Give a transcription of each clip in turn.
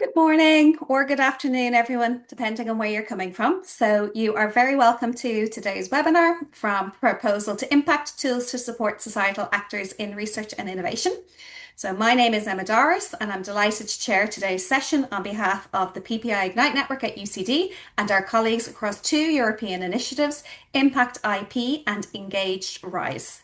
Good morning or good afternoon, everyone, depending on where you're coming from. So, you are very welcome to today's webinar from Proposal to Impact Tools to Support Societal Actors in Research and Innovation. So, my name is Emma Dorris, and I'm delighted to chair today's session on behalf of the PPI Ignite Network at UCD and our colleagues across two European initiatives, Impact IP and Engaged Rise.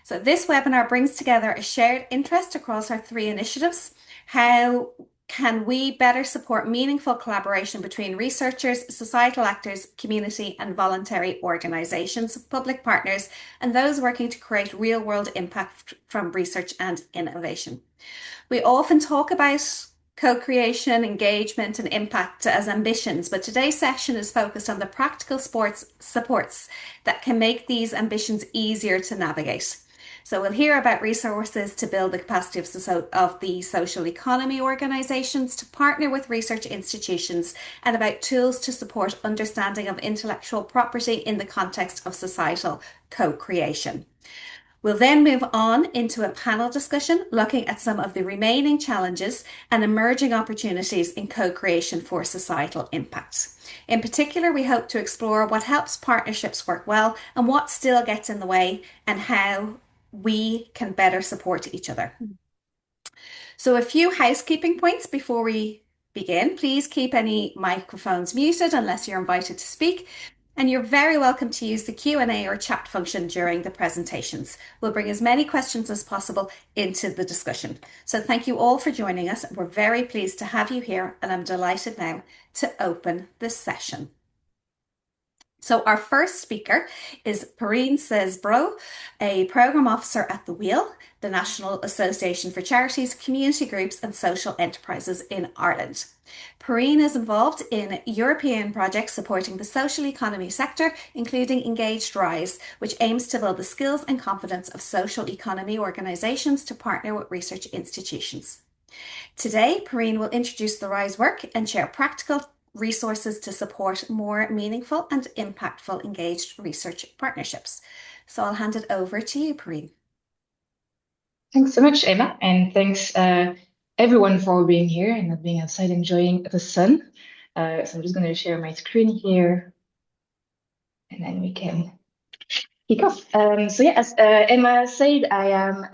So, this webinar brings together a shared interest across our three initiatives. How can we better support meaningful collaboration between researchers, societal actors, community, and voluntary organisations, public partners, and those working to create real world impact from research and innovation? We often talk about co-creation, engagement, and impact as ambitions, but today's session is focused on the practical sports supports that can make these ambitions easier to navigate. So we'll hear about resources to build the capacity of the social economy organisations to partner with research institutions and about tools to support understanding of intellectual property in the context of societal co-creation. We'll then move on into a panel discussion looking at some of the remaining challenges and emerging opportunities in co-creation for societal impact. In particular, we hope to explore what helps partnerships work well and what still gets in the way and how we can better support each other. So, a few housekeeping points before we begin. Please keep any microphones muted unless you're invited to speak. And you're very welcome to use the Q&A or chat function during the presentations. We'll bring as many questions as possible into the discussion. So thank you all for joining us. We're very pleased to have you here, and I'm delighted now to open this session. So our first speaker is Perrine Cesbron, a Programme Officer at the Wheel, the National Association for Charities, Community Groups and Social Enterprises in Ireland. Perrine is involved in European projects supporting the social economy sector, including Engaged Rise, which aims to build the skills and confidence of social economy organisations to partner with research institutions. Today, Perrine will introduce the Rise work and share practical resources to support more meaningful and impactful engaged research partnerships. So I'll hand it over to you, Perrine. Thanks so much, Emma, and thanks everyone for being here and being outside enjoying the sun. So I'm just going to share my screen here, and then we can kick off. So yeah, as Emma said, I am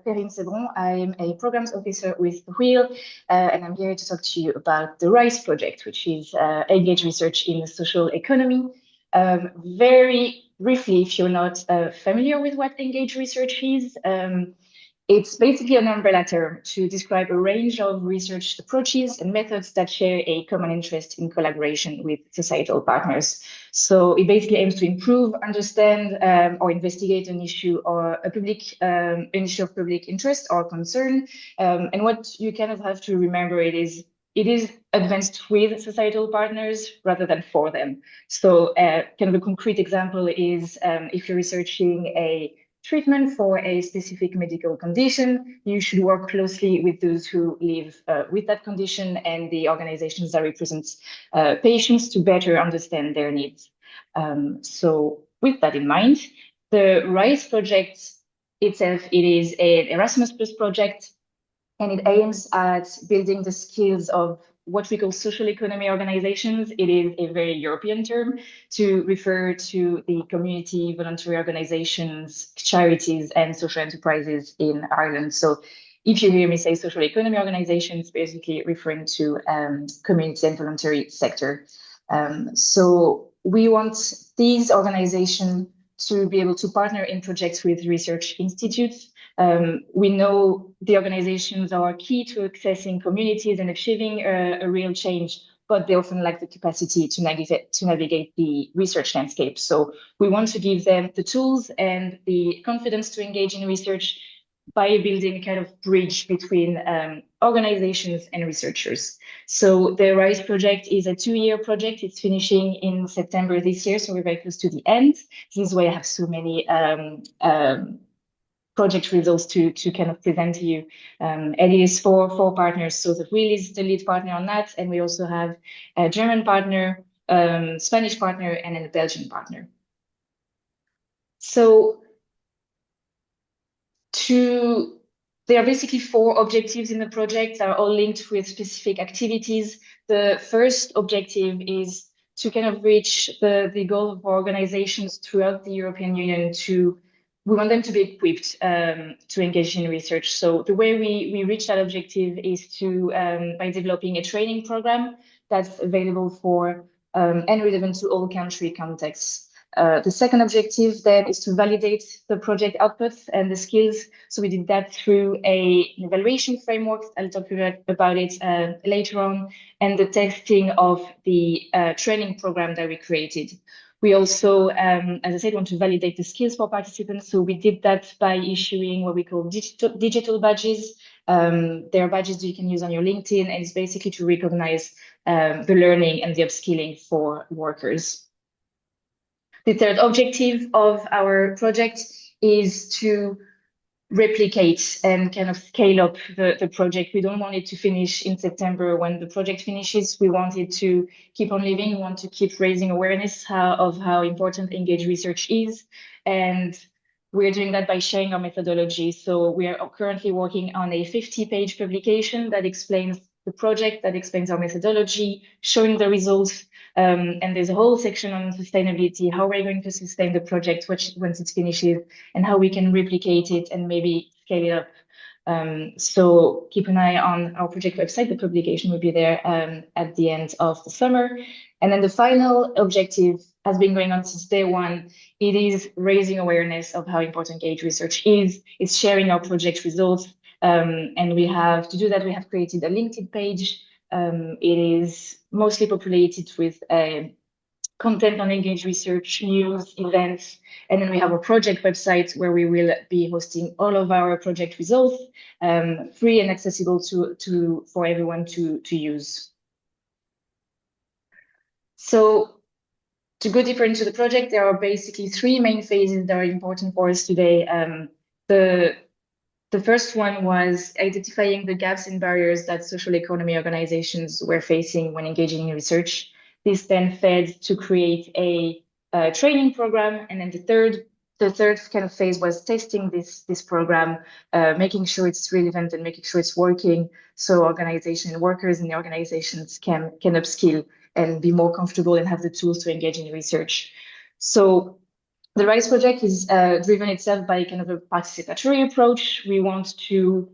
Perrine Cesbron. I am a programs officer with the Wheel, and I'm here to talk to you about the RISE project, which is engaged research in the social economy. Very briefly, if you're not familiar with what engaged research is, it's basically an umbrella term to describe a range of research approaches and methods that share a common interest in collaboration with societal partners. So it basically aims to improve, understand, or investigate an issue or an issue of public interest or concern. And what you kind of have to remember it is advanced with societal partners rather than for them. So kind of a concrete example is if you're researching a treatment for a specific medical condition, you should work closely with those who live with that condition and the organizations that represent patients to better understand their needs. So with that in mind, the RISE project itself, it is an Erasmus Plus project, and it aims at building the skills of what we call social economy organizations. It is a very European term to refer to the community, voluntary organizations, charities, and social enterprises in Ireland. So if you hear me say social economy organizations, basically referring to community and voluntary sector. So we want these organizations to be able to partner in projects with research institutes. We know the organizations are key to accessing communities and achieving a real change, but they often lack the capacity to navigate the research landscape. So we want to give them the tools and the confidence to engage in research by building a kind of bridge between organizations and researchers. So the RISE project is a 2-year project. It's finishing in September this year, so we're very close to the end. This is why I have so many project results to kind of present to you. And it is for 4 partners. So the Wheel is the lead partner on that. And we also have a German partner, Spanish partner, and a Belgian partner. So there are basically 4 objectives in the project that are all linked with specific activities. The first objective is to kind of reach the goal of organizations throughout the European Union we want them to be equipped to engage in research. So the way we reach that objective is by developing a training program that's available for and relevant to all country contexts. The second objective then is to validate the project outputs and the skills. So we did that through an evaluation framework. I'll talk about it later on, and the testing of the training program that we created. We also, as I said, want to validate the skills for participants. So we did that by issuing what we call digital badges. They are badges that you can use on your LinkedIn, and it's basically to recognize the learning and the upskilling for workers. The third objective of our project is to replicate and kind of scale up the project. We don't want it to finish in September. When the project finishes, we want it to keep on living. We want to keep raising awareness of how important engaged research is. And we're doing that by sharing our methodology. So we are currently working on a 50-page publication that explains the project, that explains our methodology, showing the results. And there's a whole section on sustainability, how we're going to sustain the project once it finishes, and how we can replicate it and maybe scale it up. So keep an eye on our project website. The publication will be there at the end of the summer. And then the final objective has been going on since day one. It is raising awareness of how important engaged research is. It's sharing our project results. And to do that, we have created a LinkedIn page. It is mostly populated with content on engaged research, news, events, and then we have a project website where we will be hosting all of our project results, free and accessible for everyone to use. So to go deeper into the project, there are basically 3 main phases that are important for us today. The first one was identifying the gaps and barriers that social economy organizations were facing when engaging in research. This then fed to create a training program. And then the third kind of phase was testing this program, making sure it's relevant and making sure it's working, so organization workers in the organizations can upskill and be more comfortable and have the tools to engage in research. So the RISE project is driven itself by kind of a participatory approach. We want to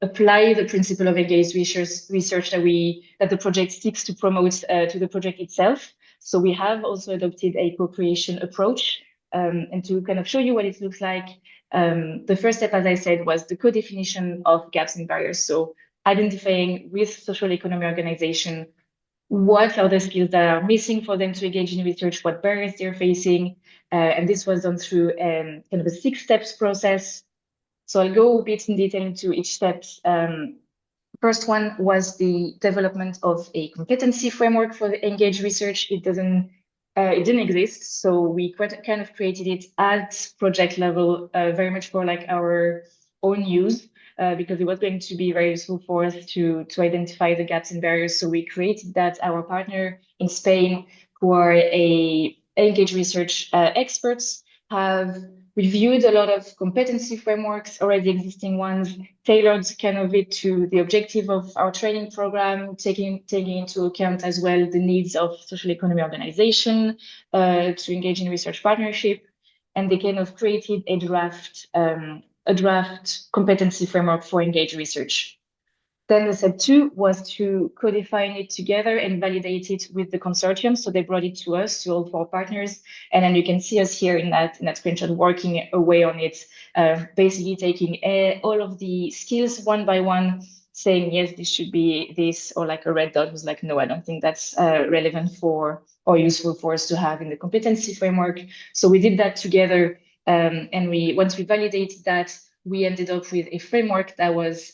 apply the principle of engaged research that the project seeks to promote to the project itself. So we have also adopted a co-creation approach. And to kind of show you what it looks like, the first step, as I said, was the co-definition of gaps and barriers. So identifying with social economy organization what are the skills that are missing for them to engage in research, what barriers they're facing. And this was done through kind of a 6 steps process. So I'll go a bit in detail into each steps. First one was the development of a competency framework for the engaged research. It didn't exist, so we kind of created it at project level, very much for like our own use. Because it was going to be very useful for us to identify the gaps and barriers. So we created that. Our partner in Spain, who are engaged research experts, have reviewed a lot of competency frameworks, already existing ones, tailored kind of it to the objective of our training program, taking into account as well the needs of social economy organization to engage in research partnership. And they kind of created a draft competency framework for engaged research. Then the step 2 was to co-define it together and validate it with the consortium. So they brought it to us, to all 4 partners. And then you can see us here in that screenshot working away on it, basically taking all of the skills one by one, saying, yes, this should be this, or like a red dot was like, no, I don't think that's relevant for or useful for us to have in the competency framework. So we did that together. And once we validated that, we ended up with a framework that was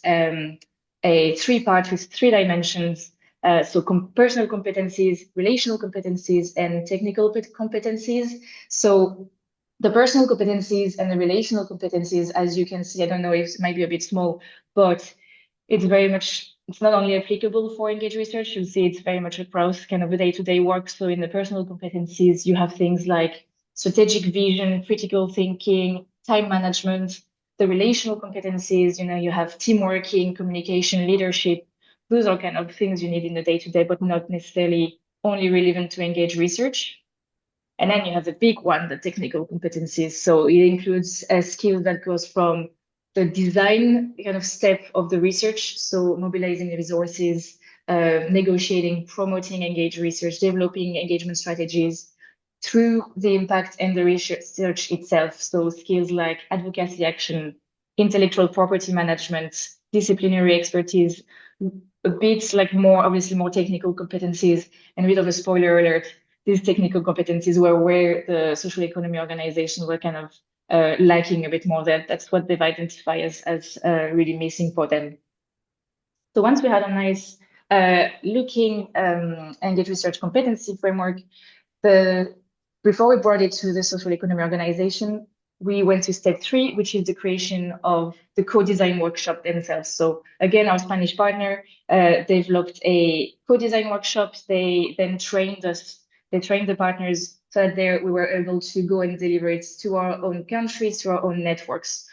a 3-part with 3 dimensions. So personal competencies, relational competencies, and technical competencies. So the personal competencies and the relational competencies, as you can see, I don't know if it might be a bit small, but it's not only applicable for engaged research, you'll see it's very much across kind of a day-to-day work. So in the personal competencies, you have things like strategic vision, critical thinking, time management. the relational competencies, you have team working, communication, leadership. Those are kind of things you need in the day-to-day, but not necessarily only relevant to engage research. And then you have the big one, the technical competencies. So it includes a skill that goes from the design kind of step of the research, so mobilizing the resources, negotiating, promoting engaged research, developing engagement strategies, through the impact and the research itself. So skills like advocacy action, intellectual property management, disciplinary expertise, a bit like more, obviously more technical competencies, and a bit of a spoiler alert, these technical competencies were where the social economy organizations were kind of lacking a bit more. That's what they've identified as really missing for them. So once we had a nice looking engaged research competency framework, before we brought it to the social economy organization, we went to step 3, which is the creation of the co-design workshop themselves. So again, our Spanish partner developed a co-design workshop. They then trained us. They trained the partners so that we were able to go and deliver it to our own countries, to our own networks.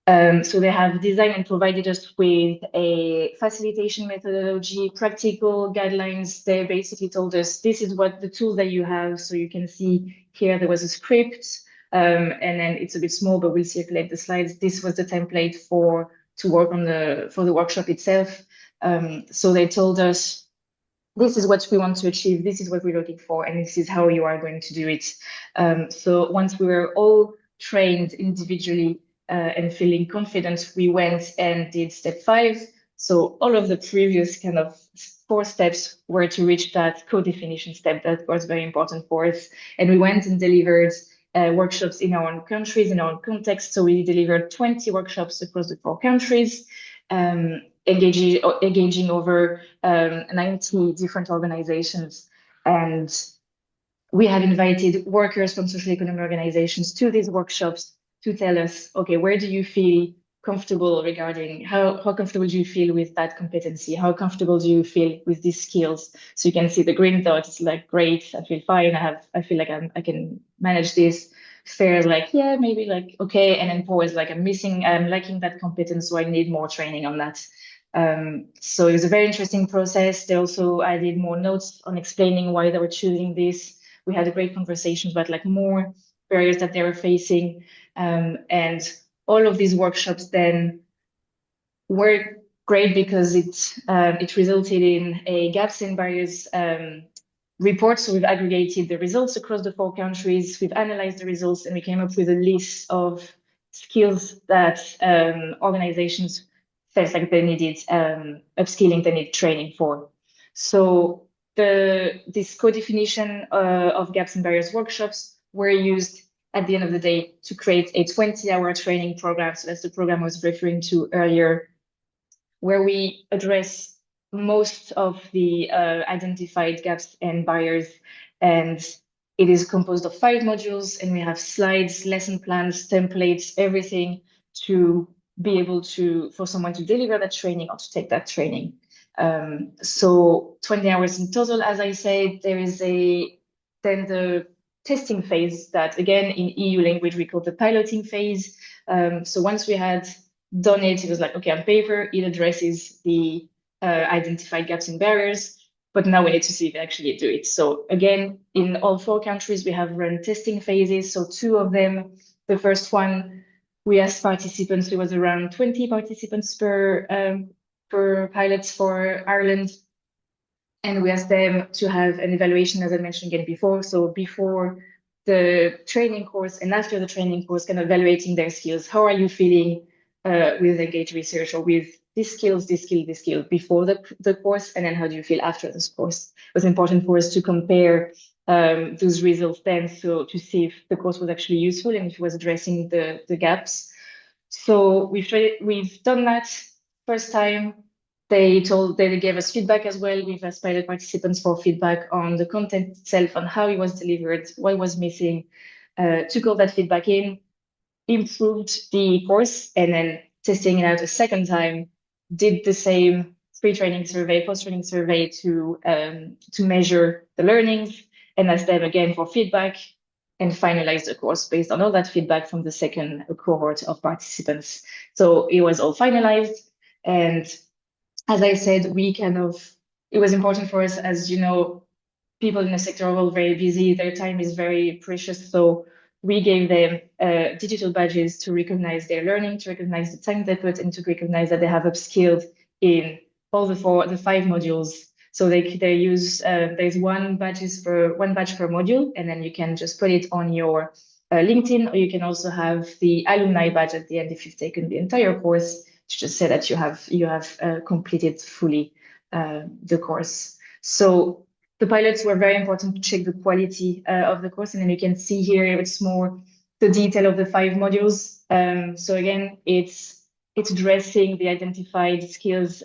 So they have designed and provided us with a facilitation methodology, practical guidelines. They basically told us, this is what the tools that you have. So you can see here, there was a script, and then it's a bit small, but we'll circulate the slides. This was the template to work on for the workshop itself. So they told us, this is what we want to achieve. This is what we're looking for, and this is how you are going to do it. So once we were all trained individually, and feeling confident, we went and did step 5. So all of the previous kind of 4 steps were to reach that co-definition step that was very important for us. And we went and delivered workshops in our own countries, in our own context. So we delivered 20 workshops across the 4 countries, engaging over 90 different organizations. And we have invited workers from social economy organizations to these workshops to tell us, okay, where do you feel comfortable regarding how comfortable do you feel with that competency? How comfortable do you feel with these skills? So you can see the green dot is like, great, I feel fine. I feel like I can manage this. Fair, like, yeah, maybe like, okay. And then poor is like, I'm lacking that competence, so I need more training on that. So it was a very interesting process. They also added more notes on explaining why they were choosing this. We had a great conversation about like more barriers that they were facing. And all of these workshops then were great because it resulted in a gaps and barriers report. So we've aggregated the results across the 4 countries. We've analyzed the results, and we came up with a list of skills that organizations felt like they needed upskilling, they need training for. So this co-definition of gaps and barriers workshops were used at the end of the day to create a 20-hour training program. So that's the program I was referring to earlier, where we address most of the identified gaps and barriers. And it is composed of 5 modules, and we have slides, lesson plans, templates, everything to be able for someone to deliver that training or to take that training. So 20 hours in total, as I said. There is then the testing phase that, again, in EU language, we call the piloting phase. So once we had done it, it was like, okay, on paper, it addresses the identified gaps and barriers, but now we need to see if they actually do it. So again, in all 4 countries, we have run testing phases. So 2 of them, the first one, we asked participants, it was around 20 participants per pilot for Ireland. And we asked them to have an evaluation, as I mentioned again before. So before the training course and after the training course, kind of evaluating their skills. How are you feeling with engaged research, or with this skill before the course? And then how do you feel after this course? It was important for us to compare those results then, so to see if the course was actually useful and if it was addressing the gaps. So we've done that first time. They gave us feedback as well. We've asked pilot participants for feedback on the content itself, on how it was delivered, what was missing, took all that feedback in, improved the course, and then testing it out a second time, did the same pre-training survey, post-training survey to measure the learnings, and asked them again for feedback. and finalize the course based on all that feedback from the second cohort of participants. So it was all finalized. And as I said, it was important for us, as you know, people in the sector are all very busy. Their time is very precious. So we gave them digital badges to recognize their learning, to recognize the time they put, and to recognize that they have upskilled in all the five modules. So they use there's one badge per module, and then you can just put it on your LinkedIn, or you can also have the alumni badge at the end if you've taken the entire course to just say that you have completed fully the course. So the pilots were very important to check the quality of the course. And then you can see here, it's more the detail of the five modules. So again, it's addressing the identified skills,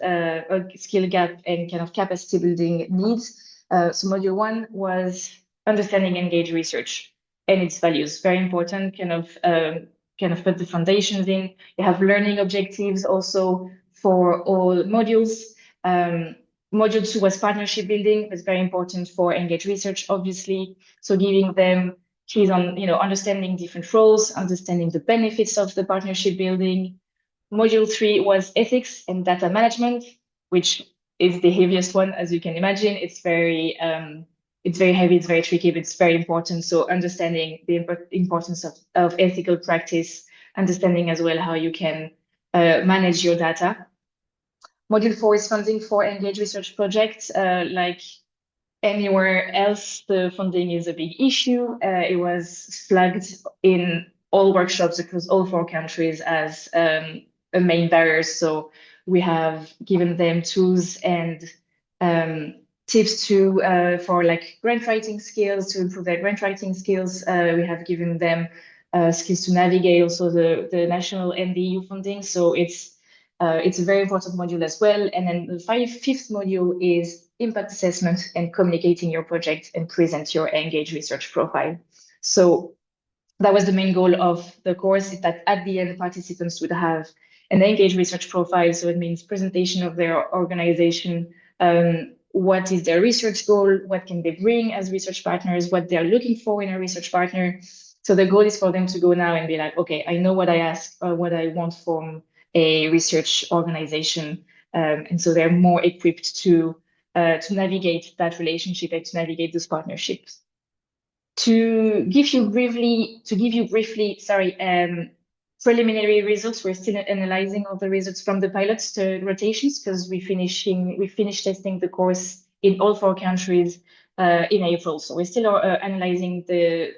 skill gap and kind of capacity building needs. So module one was understanding engaged research and its values. Very important, kind of put the foundations in. You have learning objectives also for all modules. Module two was partnership building. It's very important for engaged research, obviously. So giving them keys on, understanding different roles, understanding the benefits of the partnership building. Module three was ethics and data management, which is the heaviest one, as you can imagine. It's very heavy, it's very tricky, but it's very important. So understanding the importance of ethical practice, understanding as well how you can manage your data. Module four is funding for engaged research projects. Like anywhere else, the funding is a big issue. It was flagged in all workshops across all four countries as a main barrier. So we have given them tools and tips for like grant writing skills, to improve their grant writing skills. We have given them skills to navigate also the national and the EU funding. So it's a very important module as well. And then the fifth module is impact assessment and communicating your project and present your engaged research profile. So that was the main goal of the course, is that at the end, participants would have an engaged research profile. So it means presentation of their organization, what is their research goal, what can they bring as research partners, what they're looking for in a research partner. So the goal is for them to go now and be like, okay, I know what I ask, or what I want from a research organization. And so they're more equipped to navigate that relationship and to navigate those partnerships. To give you briefly, preliminary results. We're still analyzing all the results from the pilots to rotations, because we finished testing the course in all four countries in April. So we're still analyzing the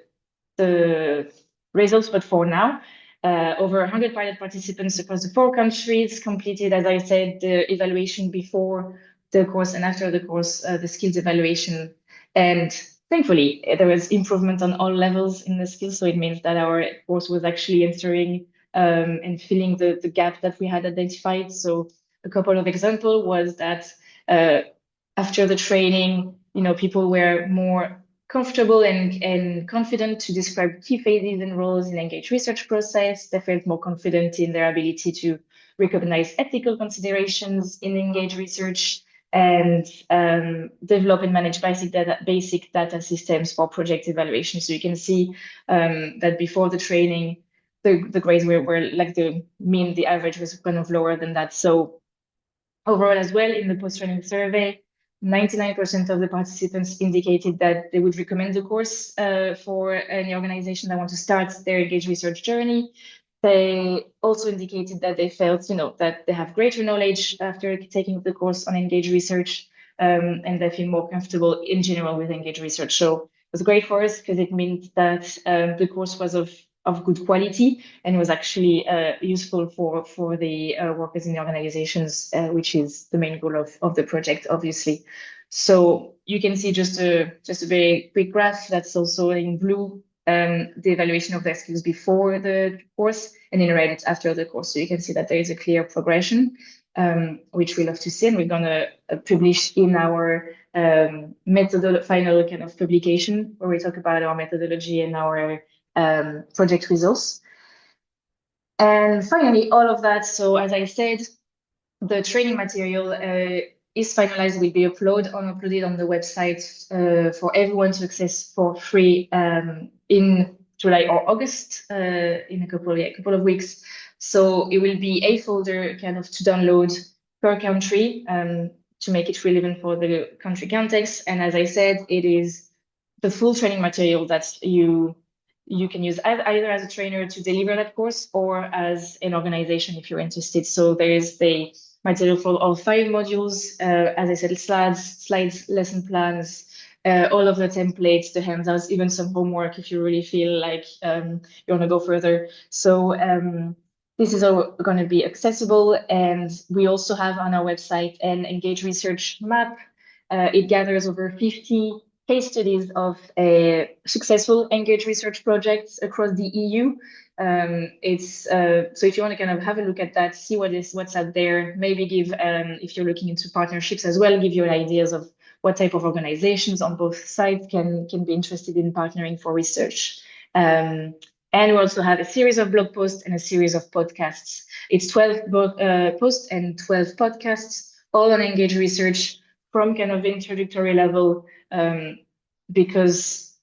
results, but for now, over 100 pilot participants across the four countries completed, as I said, the evaluation before the course and after the course, the skills evaluation. And thankfully, there was improvement on all levels in the skills. So it means that our course was actually answering and filling the gap that we had identified. So a couple of examples was that after the training, people were more comfortable and confident to describe key phases and roles in engaged research process. They felt more confident in their ability to recognize ethical considerations in engaged research, and develop and manage basic data systems for project evaluation. So you can see that before the training, the grades were like the average was kind of lower than that. So overall as well, in the post-training survey, 99% of the participants indicated that they would recommend the course for any organization that want to start their engaged research journey. They also indicated that they felt, that they have greater knowledge after taking the course on engaged research, and they feel more comfortable in general with engaged research. So it was great for us because it meant that the course was of good quality and was actually useful for the workers in the organizations, which is the main goal of the project, obviously. So you can see just a very quick graph that's also in blue, the evaluation of their skills before the course, and in red after the course. So you can see that there is a clear progression, which we love to see, and we're going to publish in our final kind of publication where we talk about our methodology and our project results. And finally, all of that. So as I said, the training material is finalized, will be uploaded on the website for everyone to access for free in July or August, in a couple of weeks. So it will be a folder kind of to download per country, to make it relevant for the country context. And as I said, it is the full training material that you can use either as a trainer to deliver that course or as an organization if you're interested. So there is the material for all 5 modules, as I said, slides, lesson plans, all of the templates, the handouts, even some homework if you really feel like you want to go further. So this is all going to be accessible. And we also have on our website an Engage Research map. It gathers over 50 case studies of successful Engage Research projects across the EU. So if you want to kind of have a look at that, see what's out there, maybe give, if you're looking into partnerships as well, give you ideas of what type of organizations on both sides can be interested in partnering for research. And we also have a series of blog posts and a series of podcasts. It's 12 posts and 12 podcasts, all on Engage Research from kind of introductory level, because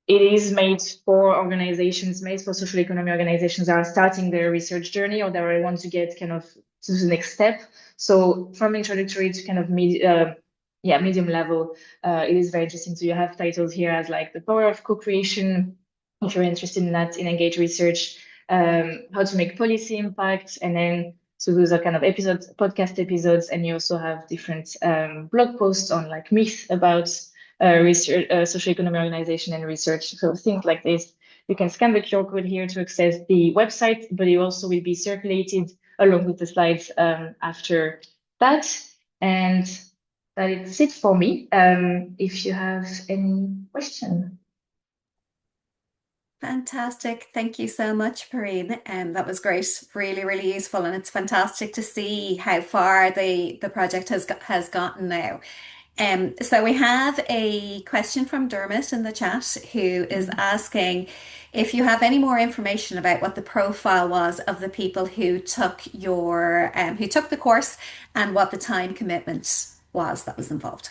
it is made for organizations, made for social economy organizations that are starting their research journey or that want to get kind of to the next step. So from introductory to kind of medium level, it is very interesting. So you have titles here as like the power of co-creation, if you're interested in that, in Engage Research, how to make policy impact, and then so those are kind of podcast episodes, and you also have different blog posts on like myths about research, social economy organization and research. So things like this. You can scan the QR code here to access the website, but it also will be circulated along with the slides after that. And that is it for me. If you have any question. Fantastic. Thank you so much, Perrine. That was great. Really, really useful. And it's fantastic to see how far the project has gotten now. So we have a question from Dermot in the chat who is asking if you have any more information about what the profile was of the people who took who took the course and what the time commitment was that was involved.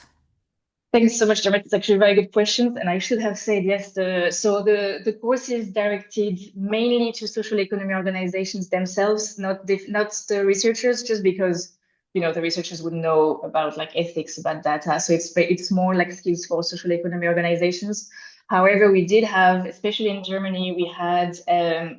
Thanks so much, Dermot. It's actually very good questions. And I should have said, yes, the course is directed mainly to social economy organizations themselves, not the researchers, just because, the researchers would know about like ethics, about data. So it's more like skills for social economy organizations. However, we did have, especially in Germany, we had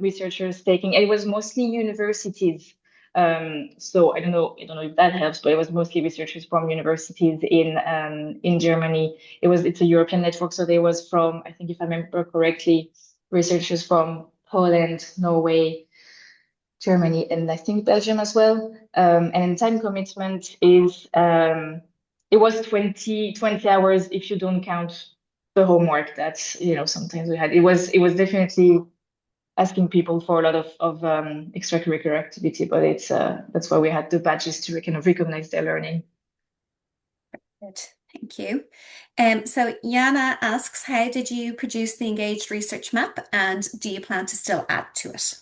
researchers taking, it was mostly universities. So I don't know if that helps, but it was mostly researchers from universities in Germany. It's a European network, so there was from, I think if I remember correctly, researchers from Poland, Norway, Germany, and I think Belgium as well. And time commitment is it was 20 hours if you don't count the homework that sometimes we had. It was definitely asking people for a lot of extracurricular activity, but it's that's why we had the badges to kind of recognize their learning. Good. Thank you. So Jana asks, how did you produce the engaged research map and do you plan to still add to it?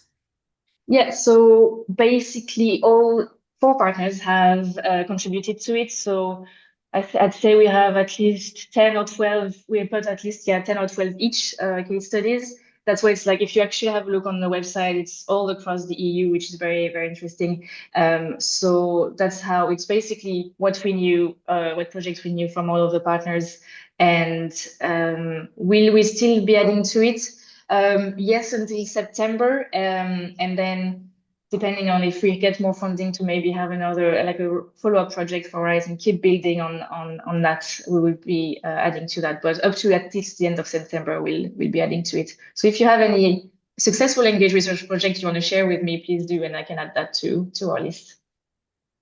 Yeah, so basically all 4 partners have contributed to it. So I'd say we have at least 10 or 12, we put at least 10 or 12 each case studies. That's why it's like, if you actually have a look on the website, it's all across the EU, which is very, very interesting. So that's how it's basically what we knew, what projects we knew from all of the partners. And will we still be adding to it? Yes, until September. And then depending on if we get more funding to maybe have another, like a follow-up project for us and keep building on that, we will be adding to that. But up to at least the end of September, we'll be adding to it. So if you have any successful Engage Research projects you want to share with me, please do, and I can add that to our list.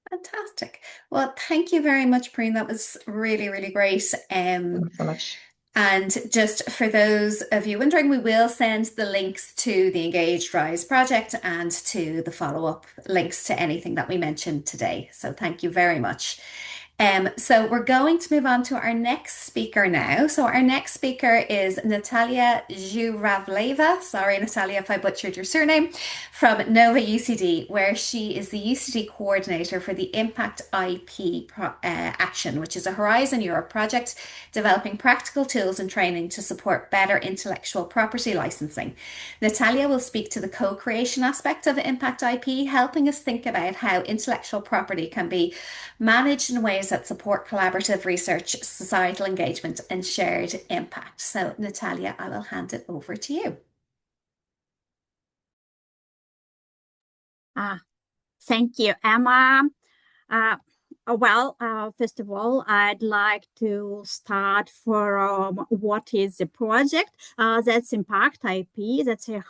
Fantastic. Well, thank you very much, Perrine. That was really, really great. Thanks so much. And just for those of you wondering, we will send the links to the Engaged Rise project and to the follow-up links to anything that we mentioned today. So thank you very much. So we're going to move on to our next speaker now. So our next speaker is Natalia Zhuravleva. Sorry, Natalia, if I butchered your surname, from Nova UCD, where she is the UCD coordinator for the Impact Action, which is a Horizon Europe project developing practical tools and training to support better intellectual property licensing. Natalia will speak to the co-creation aspect of Impact IP, helping us think about how intellectual property can be managed in ways that support collaborative research, societal engagement, and shared impact. So, Natalia, I will hand it over to you. Thank you, Emma. Uh, First of all, I'd like to start from what is the project. That's Impact IP. That's a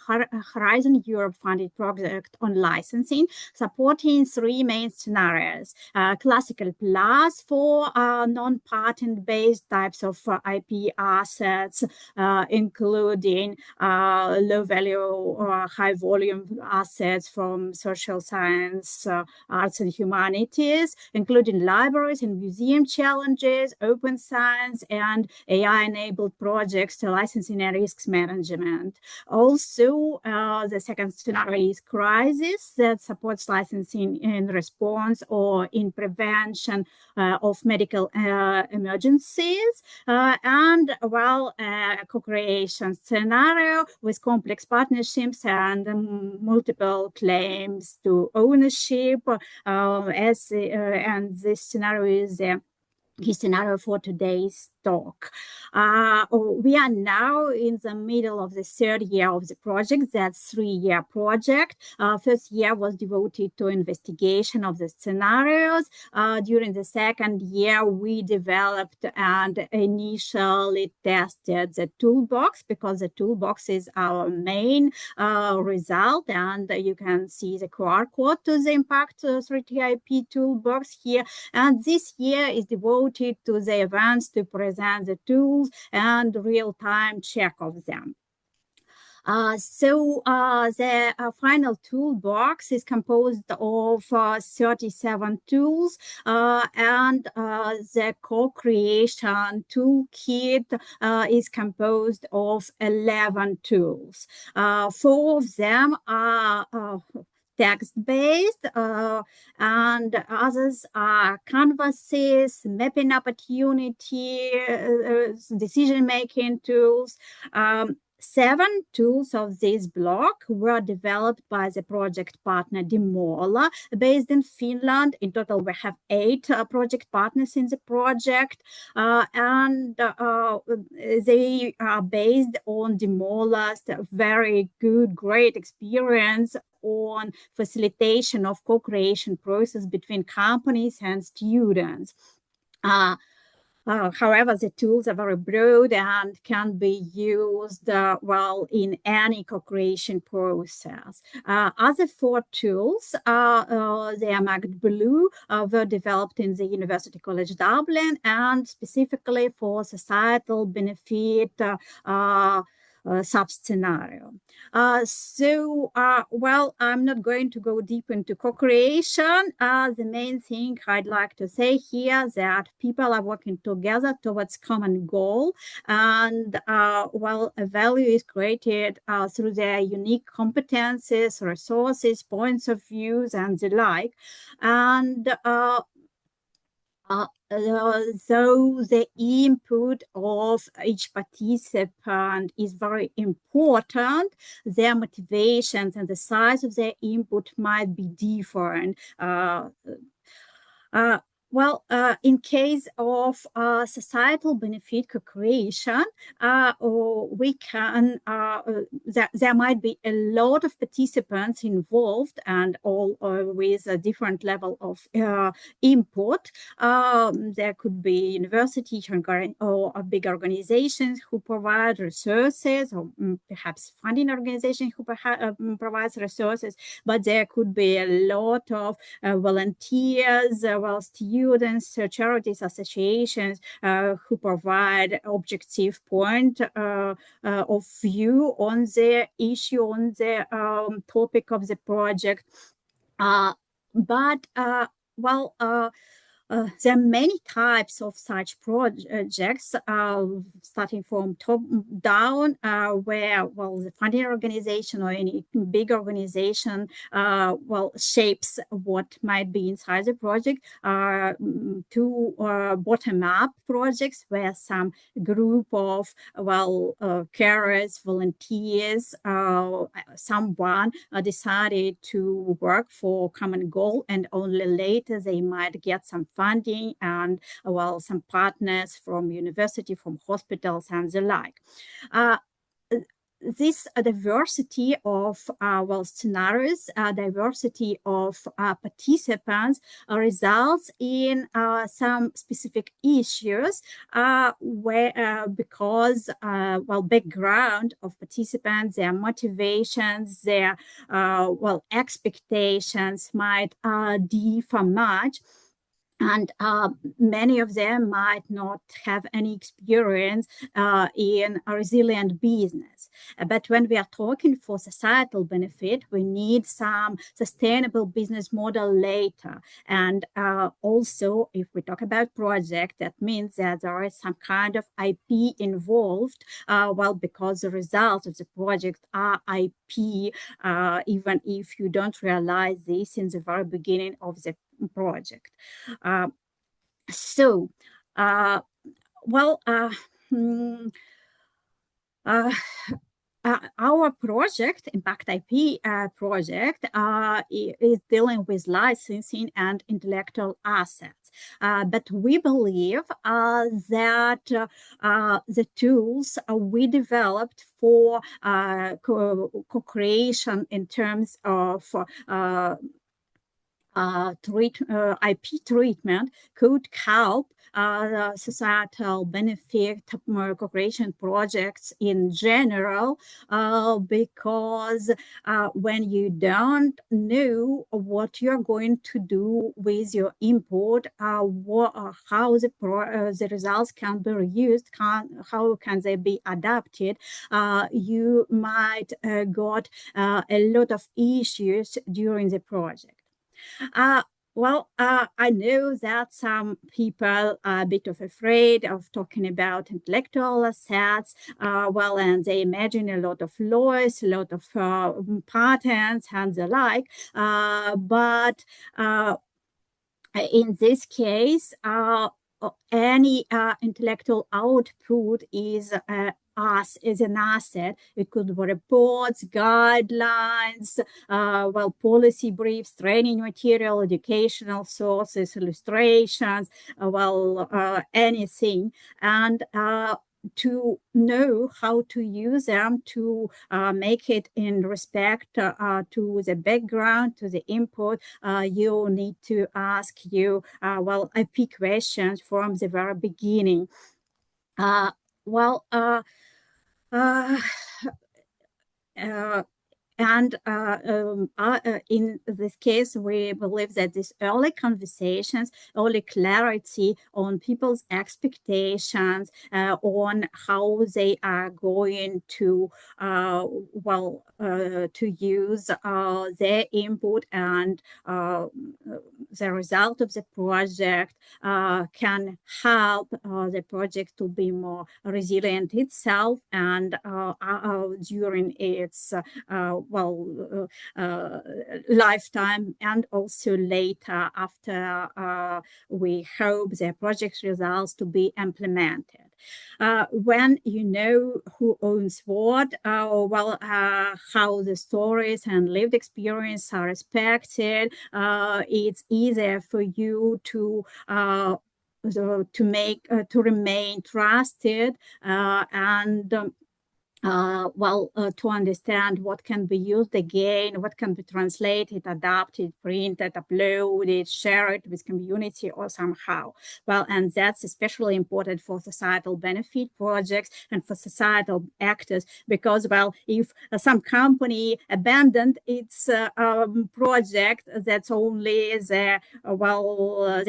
Horizon Europe funded project on licensing, supporting three main scenarios. Classical plus for non-patent based types of IP assets, including low value or high volume assets from social science, arts and humanities, including libraries and museum challenges, open science, and AI-enabled projects to licensing and risks management. Also, the second scenario is crisis that supports licensing in response or in prevention of medical emergencies. Co-creation scenario with complex partnerships and multiple claims to ownership and this scenario is the key scenario for today's talk. We are now in the middle of the third year of the project. That's 3-year project. First year was devoted to investigation of the scenarios. During the second year, we developed and initially tested the toolbox because the toolbox is our main result. And you can see the QR code to the Impact 3TIP toolbox here. And this year is devoted to the events to present the tools and real-time check of them. The final toolbox is composed of 37 tools and the co-creation toolkit is composed of 11 tools. 4 of them are text-based, and others are canvases, mapping opportunity, decision-making tools. 7 tools of this block were developed by the project partner Demola, based in Finland. In total, we have 8 project partners in the project, and they are based on Demola's very good, great experience on facilitation of co-creation process between companies and students. However, the tools are very broad and can be used in any co-creation process. Other 4 tools, they are marked blue, were developed in the University College Dublin and specifically for societal benefit sub-scenario. I'm not going to go deep into co-creation. The main thing I'd like to say here that people are working together towards common goal, and a value is created through their unique competences, resources, points of views, and the like. And though the input of each participant is very important, their motivations and the size of their input might be different. In case of societal benefit co-creation, we can, there might be a lot of participants involved and all with a different level of input. There could be universities or big organizations who provide resources, or perhaps funding organizations who provides resources, but there could be a lot of volunteers, students, charities, associations who provide objective point of view on the issue, on the topic of the project. there are many types of such projects, starting from top down, where, well, the funding organization or any big organization, shapes what might be inside the project, to bottom up projects where some group of, carers, volunteers, someone decided to work for common goal, and only later they might get some funding and, some partners from university, from hospitals, and the like. This diversity of scenarios, diversity of participants results in some specific issues where because background of participants, their motivations, their expectations might differ much. And many of them might not have any experience in a resilient business. But when we are talking for societal benefit, we need some sustainable business model later. And also, if we talk about project, that means that there is some kind of IP involved, because the results of the project are IP, even if you don't realize this in the very beginning of the project. Our project, Impact IP project, is dealing with licensing and intellectual assets. But we believe that the tools we developed for co-creation in terms of IP treatment could help societal benefit co-creation projects in general, because when you don't know what you're going to do with your input, how the results can be reused, how can they be adapted, you might got a lot of issues during the project. I know that some people are a bit afraid of talking about intellectual assets, and they imagine a lot of laws, a lot of patents and the like. But in this case, any intellectual output is an asset. It could be reports, guidelines, policy briefs, training material, educational sources, illustrations, anything. And to know how to use them to make it in respect to the background, to the input, you need to ask IP questions from the very beginning. In this case, we believe that these early conversations, early clarity on people's expectations, on how they are going to use their input and the result of the project can help the project to be more resilient itself and during its lifetime, and also later after we hope the project results to be implemented. When you know who owns what, how the stories and lived experience are respected, it's easier for you to remain trusted and to understand what can be used again, what can be translated, adapted, printed, uploaded, shared with community or somehow. And that's especially important for societal benefit projects and for societal actors, because, if some company abandoned its project, that's only the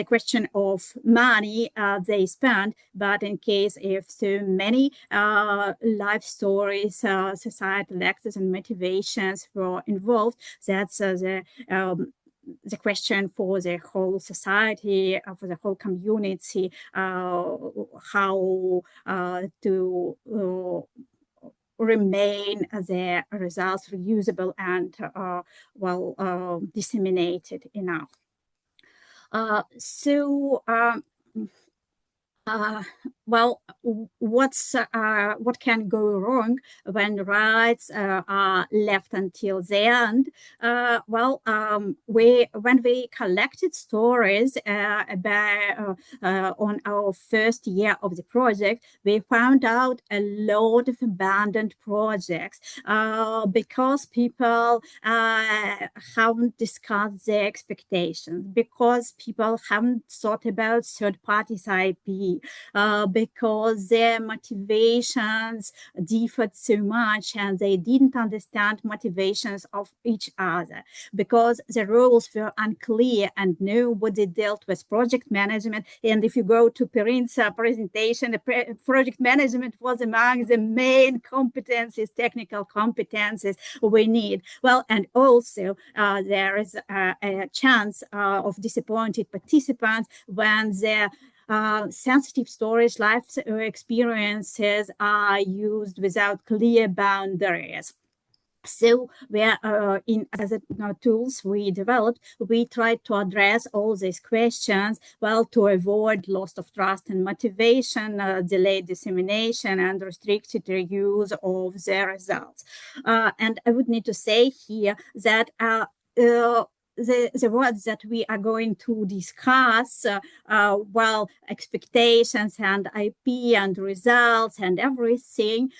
question of money they spend. But in case if so many life stories, societal actors and motivations were involved, that's the question for the whole society, for the whole community, how to remain the results reusable and disseminated enough. What can go wrong when rights are left until the end? When we collected stories on our first year of the project, we found out a lot of abandoned projects because people haven't discussed their expectations, because people haven't thought about third parties' IP. Because their motivations differed so much and they didn't understand motivations of each other, because the rules were unclear and nobody dealt with project management. And if you go to Perrine's presentation, project management was among the main competencies, technical competencies we need. Well, and also there is a chance of disappointed participants when their sensitive storage life experiences are used without clear boundaries. So in other tools we developed, we tried to address all these questions, to avoid loss of trust and motivation, delayed dissemination, and restricted reuse of the results. And I would need to say here that the words that we are going to discuss, expectations and IP and results and everything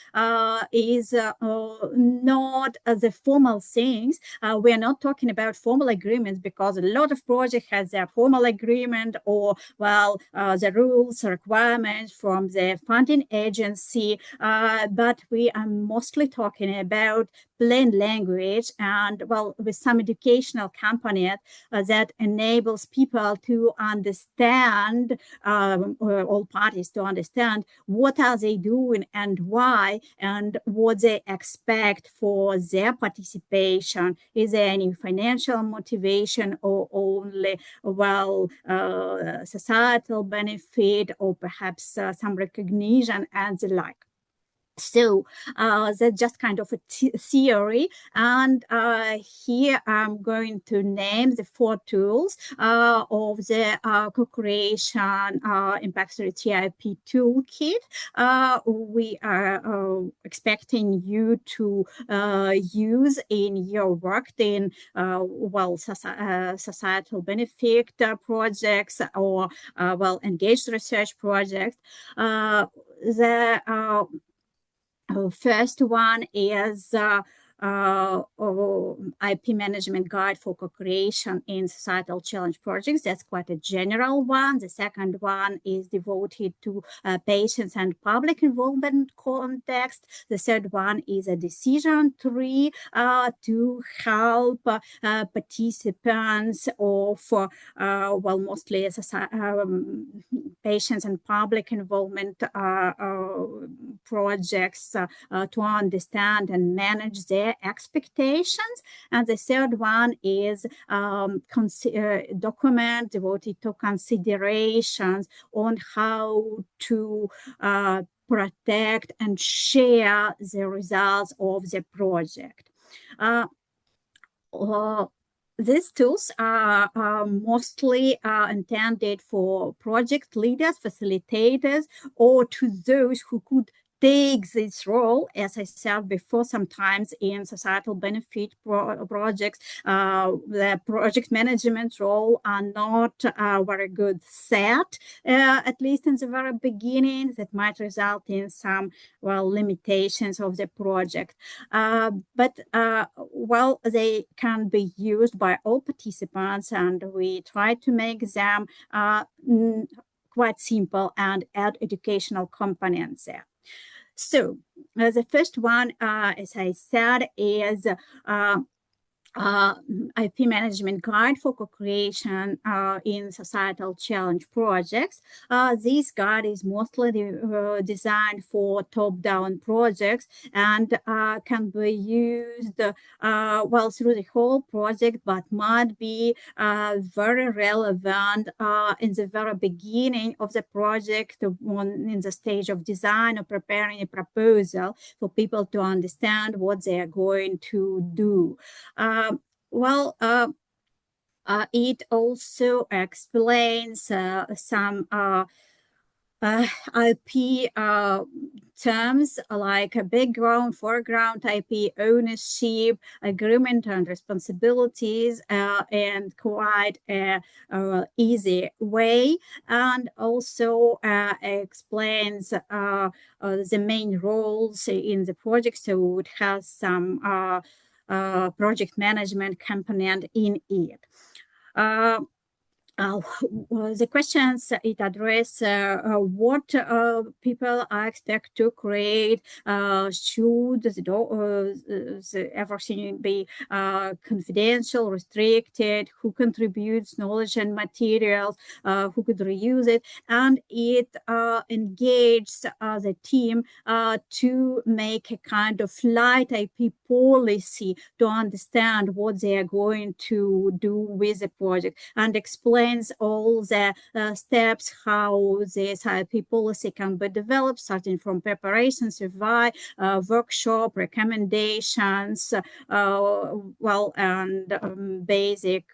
is not the formal things. We are not talking about formal agreements, because a lot of projects has their formal agreement or, the rules, requirements from the funding agency, but we are mostly talking about plain language and, with some educational component that enables people to understand, all parties to understand what are they doing and why, and what they expect for their participation. Is there any financial motivation or only, societal benefit, or perhaps some recognition and the like. So that's just kind of a theory, and here I'm going to name the 4 tools of the co-creation Impact Strategy IP toolkit. We are expecting you to use in your work in societal benefit projects or engaged research projects. First one is IP management guide for co-creation in societal challenge projects. That's quite a general one. The second one is devoted to patients and public involvement context. The third one is a decision tree to help participants of mostly patients and public involvement projects to understand and manage their expectations. And the third one is document devoted to considerations on how to protect and share the results of the project. These tools are mostly intended for project leaders, facilitators, or to those who could take this role. As I said before, sometimes in societal benefit projects, the project management role are not a very good set, at least in the very beginning. That might result in some, limitations of the project. But they can be used by all participants, and we try to make them quite simple and add educational components there. So the first one, as I said, is IP management guide for co-creation in societal challenge projects. This guide is mostly designed for top-down projects and can be used well through the whole project, but might be very relevant in the very beginning of the project, in the stage of design or preparing a proposal for people to understand what they are going to do. It also explains some IP terms like a background, foreground, IP ownership, agreement and responsibilities, and quite easy way, and also explains the main roles in the project. So it has some project management component in it. The questions it addresses what people expect to create. Should everything be confidential, restricted? Who contributes knowledge and materials? Who could reuse it? And it engages the team to make a kind of light IP policy to understand what they are going to do with the project, and explains all the steps how this IP policy can be developed, starting from preparation, survey, workshop, recommendations, and basic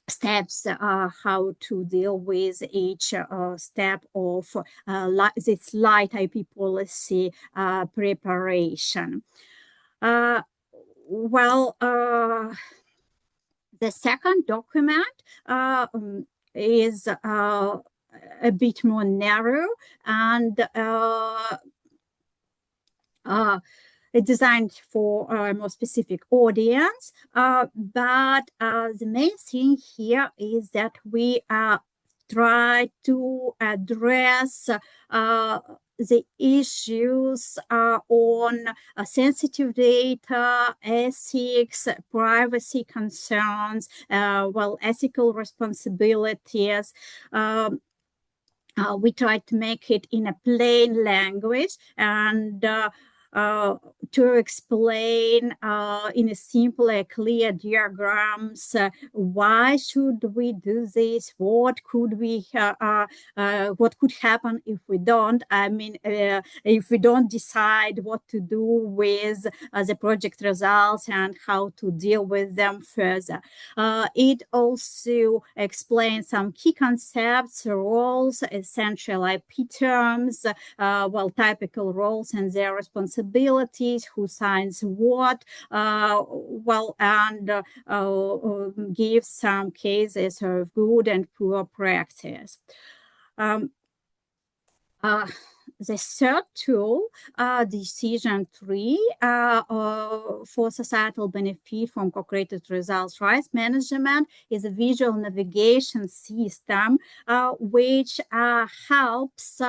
steps how to deal with each step of this light IP policy preparation. The second document is a bit more narrow and designed for a more specific audience. But the main thing here is that we try to address the issues on sensitive data, ethics, privacy concerns, ethical responsibilities. We try to make it in a plain language and to explain in a simple, clear diagrams why should we do this, what could happen if we don't. I mean, if we don't decide what to do with the project results and how to deal with them further. It also explains some key concepts, roles, essential IP terms, typical roles and their responsibilities, who signs what, and give some cases of good and poor practice. The third tool, decision tree for societal benefit from co-created results rights management, is a visual navigation system which helps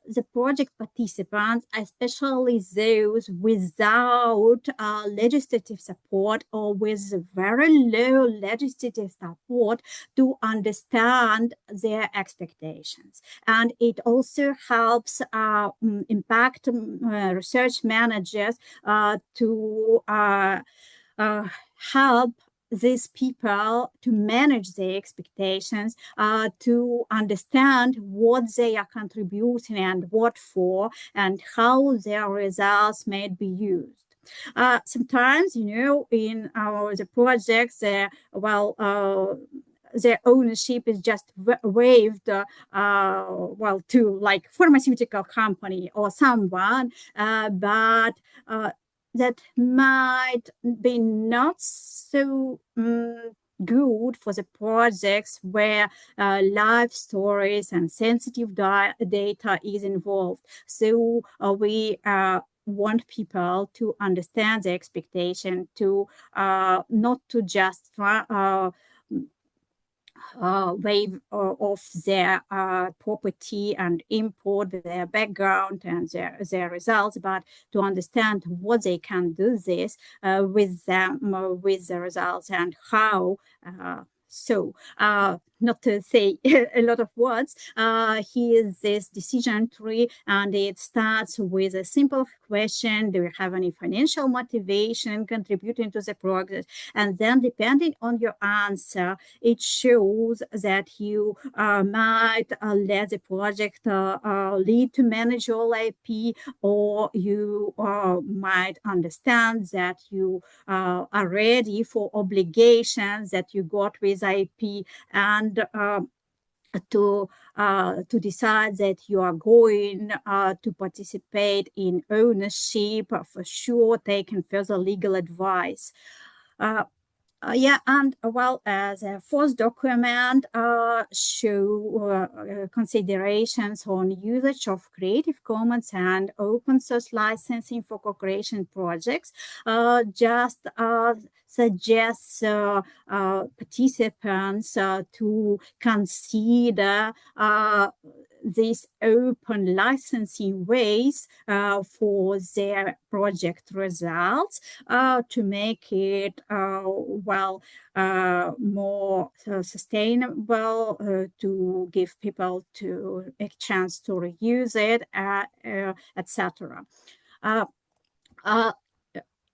the project participants, especially those without legislative support or with very low legislative support, to understand their expectations. And it also helps impact research managers to help these people to manage their expectations, to understand what they are contributing and what for, and how their results may be used. Sometimes, in the projects, their ownership is just waived to like pharmaceutical company or someone, but that might be not so good for the projects where life stories and sensitive data is involved. So we want people to understand the expectation, to not to just waive of their property and import their background and their results, but to understand what they can do this with them, with the results, and how. Not to say a lot of words, here's this decision tree, and it starts with a simple question: do you have any financial motivation contributing to the progress? And then, depending on your answer, it shows that you might let the project lead to manage your IP, or you might understand that you are ready for obligations that you got with IP, and to decide that you are going to participate in ownership, for sure, taking further legal advice. And well, as a fourth document show considerations on usage of Creative Commons and open source licensing for co-creation projects. Just suggests participants to consider these open licensing ways for their project results to make it more sustainable, to give people a chance to reuse it, etc.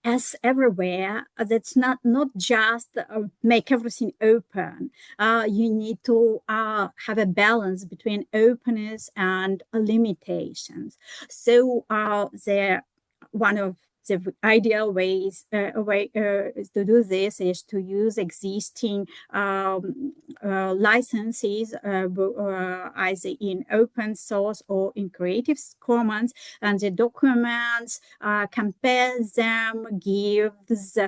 As everywhere, that's not just make everything open. You need to have a balance between openness and limitations. So one of the ideal ways to do this is to use existing licenses, either in open source or in Creative Commons, and the documents compares them, gives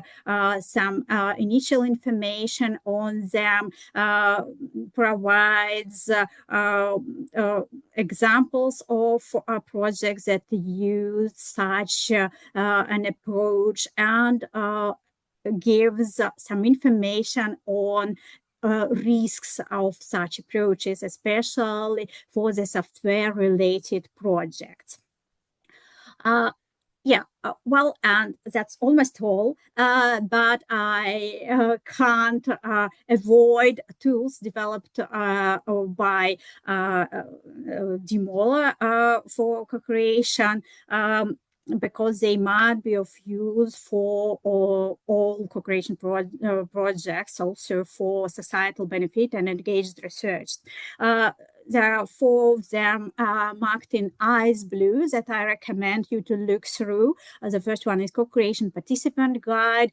some initial information on them, provides examples of projects that use such an approach, and gives some information on risks of such approaches, especially for the software-related projects. And that's almost all, but I can't avoid tools developed by Demola for co-creation, because they might be of use for all co-creation projects, also for societal benefit and engaged research. There are 4 of them marked in ice blue that I recommend you to look through. The first one is Co-creation Participant Guide,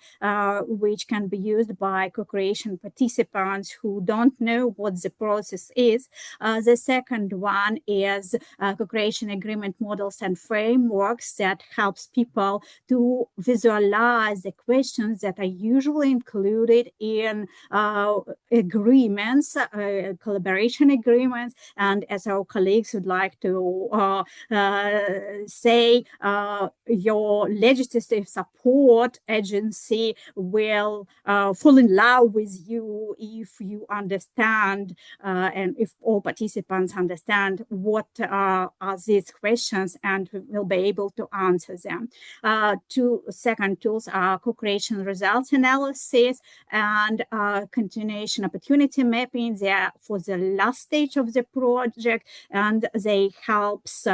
which can be used by co-creation participants who don't know what the process is. The second one is Co-creation Agreement Models and Frameworks, that helps people to visualize the questions that are usually included in agreements, collaboration agreements. And as our colleagues would like to say, your legislative support agency will fall in love with you if you understand, and if all participants understand what are these questions, and will be able to answer them. 2 second tools are co-creation results analysis and continuation opportunity mapping. They are for the last stage of the project, and they helps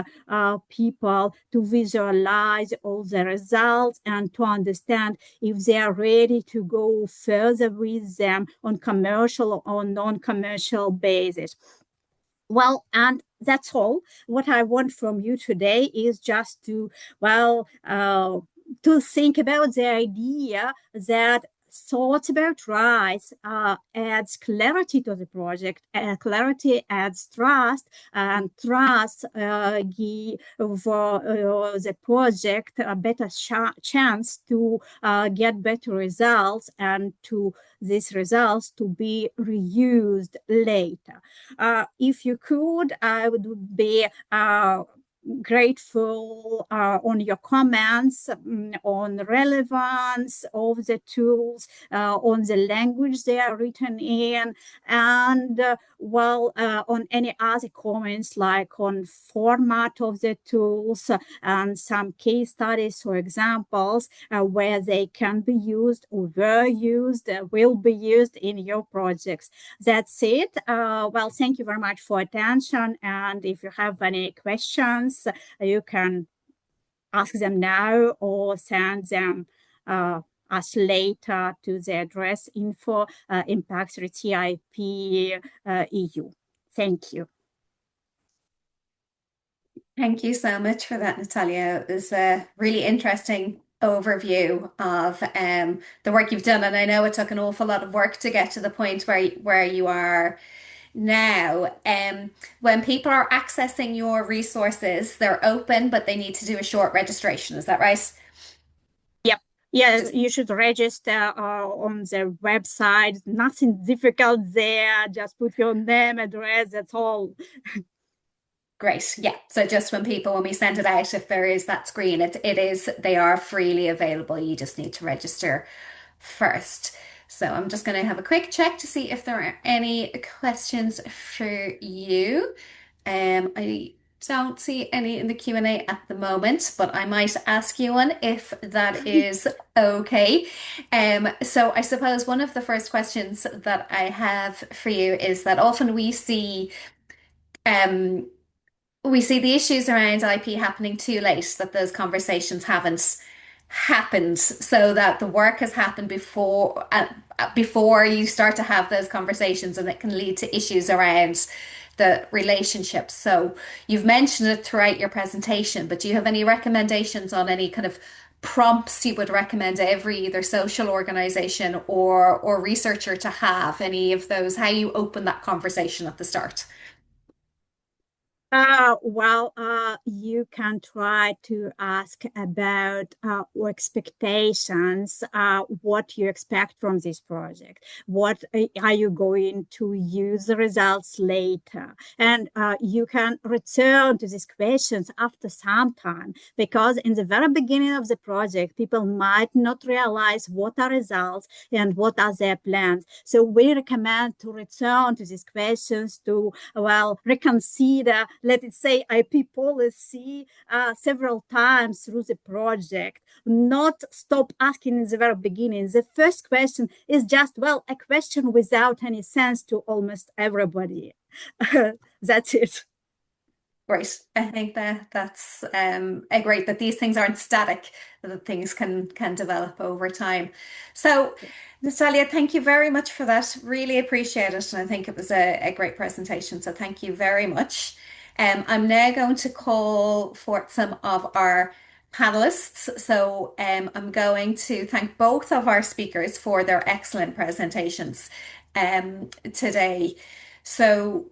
people to visualize all the results and to understand if they are ready to go further with them on commercial or non-commercial basis. Well, and that's all. What I want from you today is just to think about the idea that thoughts about rights adds clarity to the project. Clarity adds trust, and trust give the project a better chance to get better results, and to these results to be reused later. If you could, I would be grateful on your comments on relevance of the tools, on the language they are written in, and on any other comments like on format of the tools and some case studies or examples where they can be used or were used, will be used in your projects. That's it. Thank you very much for attention. And if you have any questions, you can ask them now or send them us later to the address info impact3tip EU. Thank you. Thank you so much for that, Natalia. It was a really interesting overview of the work you've done. And I know it took an awful lot of work to get to the point where you are now. When people are accessing your resources, they're open, but they need to do a short registration. Is that right? Yep. Yeah, you should register on the website. Nothing difficult there. Just put your name, address, that's all. Great. Yeah. So just when we send it out, if there is that screen, they are freely available. You just need to register first. So I'm just going to have a quick check to see if there are any questions for you. I don't see any in the Q&A at the moment, but I might ask you one if that is okay. So I suppose one of the first questions that I have for you is that often we see the issues around IP happening too late, that those conversations haven't happened, so that the work has happened before you start to have those conversations, and it can lead to issues around the relationships. So you've mentioned it throughout your presentation, but do you have any recommendations on any kind of prompts you would recommend every either social organization or researcher to have? Any of those, how you open that conversation at the start? You can try to ask about expectations, what you expect from this project. What are you going to use the results later? And you can return to these questions after some time, because in the very beginning of the project, people might not realize what are results and what are their plans. So we recommend to return to these questions to, reconsider, let it say, IP policy several times through the project, not stop asking in the very beginning. The first question is just, a question without any sense to almost everybody. That's it. Great. I think that's a great that these things aren't static, that things can develop over time. So, Natalia, thank you very much for that. Really appreciate it. And I think it was a great presentation. So thank you very much. I'm now going to call for some of our panelists. So I'm going to thank both of our speakers for their excellent presentations today. So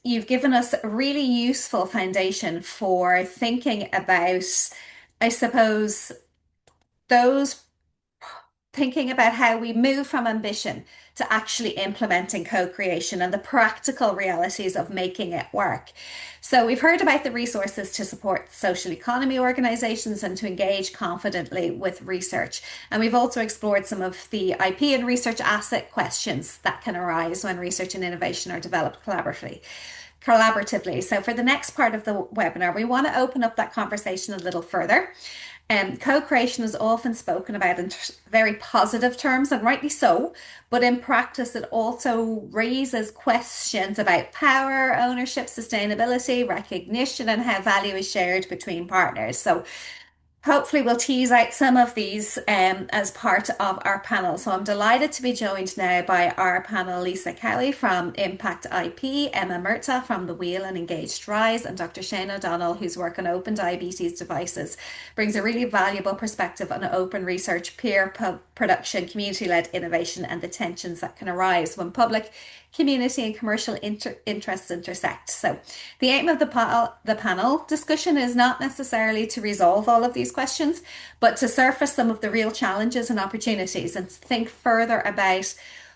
you've given us a really useful foundation for thinking about, I suppose, those thinking about how we move from ambition to actually implementing co-creation and the practical realities of making it work. So we've heard about the resources to support social economy organizations and to engage confidently with research. And we've also explored some of the IP and research asset questions that can arise when research and innovation are developed collaboratively. So for the next part of the webinar, we want to open up that conversation a little further. Co-creation is often spoken about in very positive terms, and rightly so, but in practice it also raises questions about power, ownership, sustainability, recognition, and how value is shared between partners. So hopefully we'll tease out some of these as part of our panel. So I'm delighted to be joined now by our panel, Lisa Cowey from Impact IP, Emma Murtagh from the Wheel and Engaged Rise, and Dr. Shane O'Donnell, whose work on open diabetes devices brings a really valuable perspective on open research, peer production, community-led innovation, and the tensions that can arise when public, community, and commercial interests intersect. So the aim of the panel discussion is not necessarily to resolve all of these questions, but to surface some of the real challenges and opportunities and think further about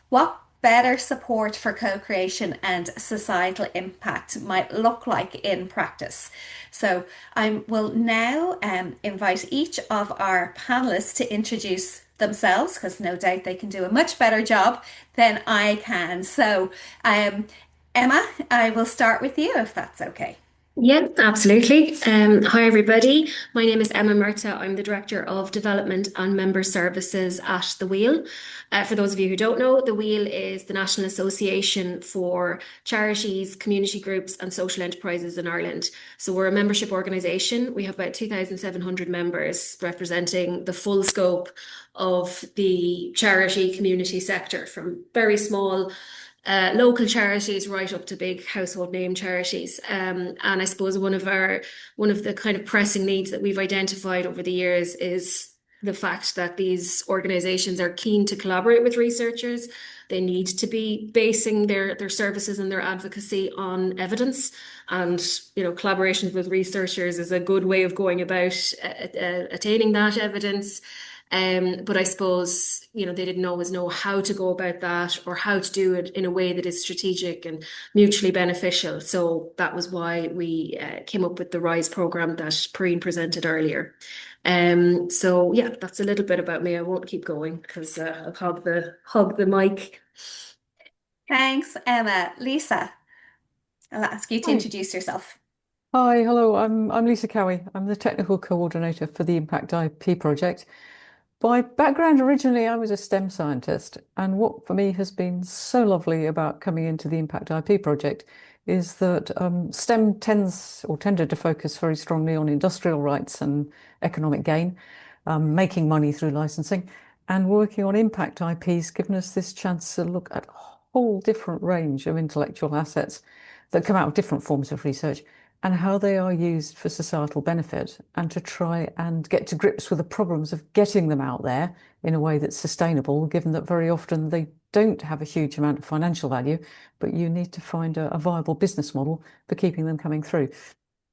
what better support for co-creation and societal impact might look like in practice. So I will now invite each of our panelists to introduce themselves, because no doubt they can do a much better job than I can. So Emma, I will start with you if that's okay. Yeah, absolutely. Hi, everybody. My name is Emma Murtagh. I'm the Director of Development and Member Services at The Wheel. For those of you who don't know, The Wheel is the National Association for Charities, Community Groups and Social Enterprises in Ireland. So we're a membership organisation. We have about 2,700 members representing the full scope of the charity community sector, from very small local charities right up to big household name charities. And I suppose one of the kind of pressing needs that we've identified over the years is the fact that these organizations are keen to collaborate with researchers. They need to be basing their services and their advocacy on evidence. And, collaborations with researchers is a good way of going about attaining that evidence. But I suppose, they didn't always know how to go about that or how to do it in a way that is strategic and mutually beneficial. So that was why we came up with the RISE program that Perrine presented earlier. So yeah, that's a little bit about me. I won't keep going because I'll hog the mic. Thanks, Emma. Lisa, I'll ask you to Hi. introduce yourself. Hi, hello. I'm Lisa Cowey. I'm the technical coordinator for the Impact IP project. By background, originally I was a STEM scientist, and what for me has been so lovely about coming into the Impact IP project is that STEM tended to focus very strongly on industrial rights and economic gain, making money through licensing, and working on impact IP's given us this chance to look at a whole different range of intellectual assets that come out of different forms of research and how they are used for societal benefit, and to try and get to grips with the problems of getting them out there in a way that's sustainable, given that very often they don't have a huge amount of financial value, but you need to find a viable business model for keeping them coming through.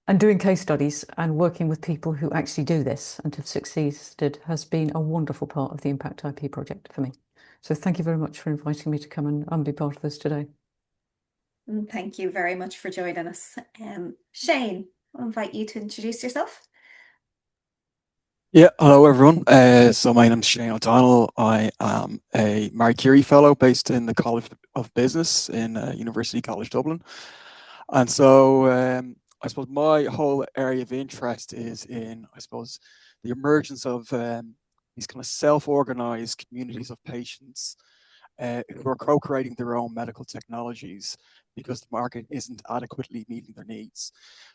And doing case studies and working with people who actually do this and have succeeded has been a wonderful part of the Impact IP project for me. So thank you very much for inviting me to come and be part of this today. Thank you very much for joining us. Shane, I'll invite you to introduce yourself. Yeah, hello everyone. So my name's Shane O'Donnell. I am a Marie Curie Fellow based in the College of Business in University College Dublin. And so I suppose my whole area of interest is in, the emergence of these kind of self-organized communities of patients who are co-creating their own medical technologies because the market isn't adequately meeting their needs.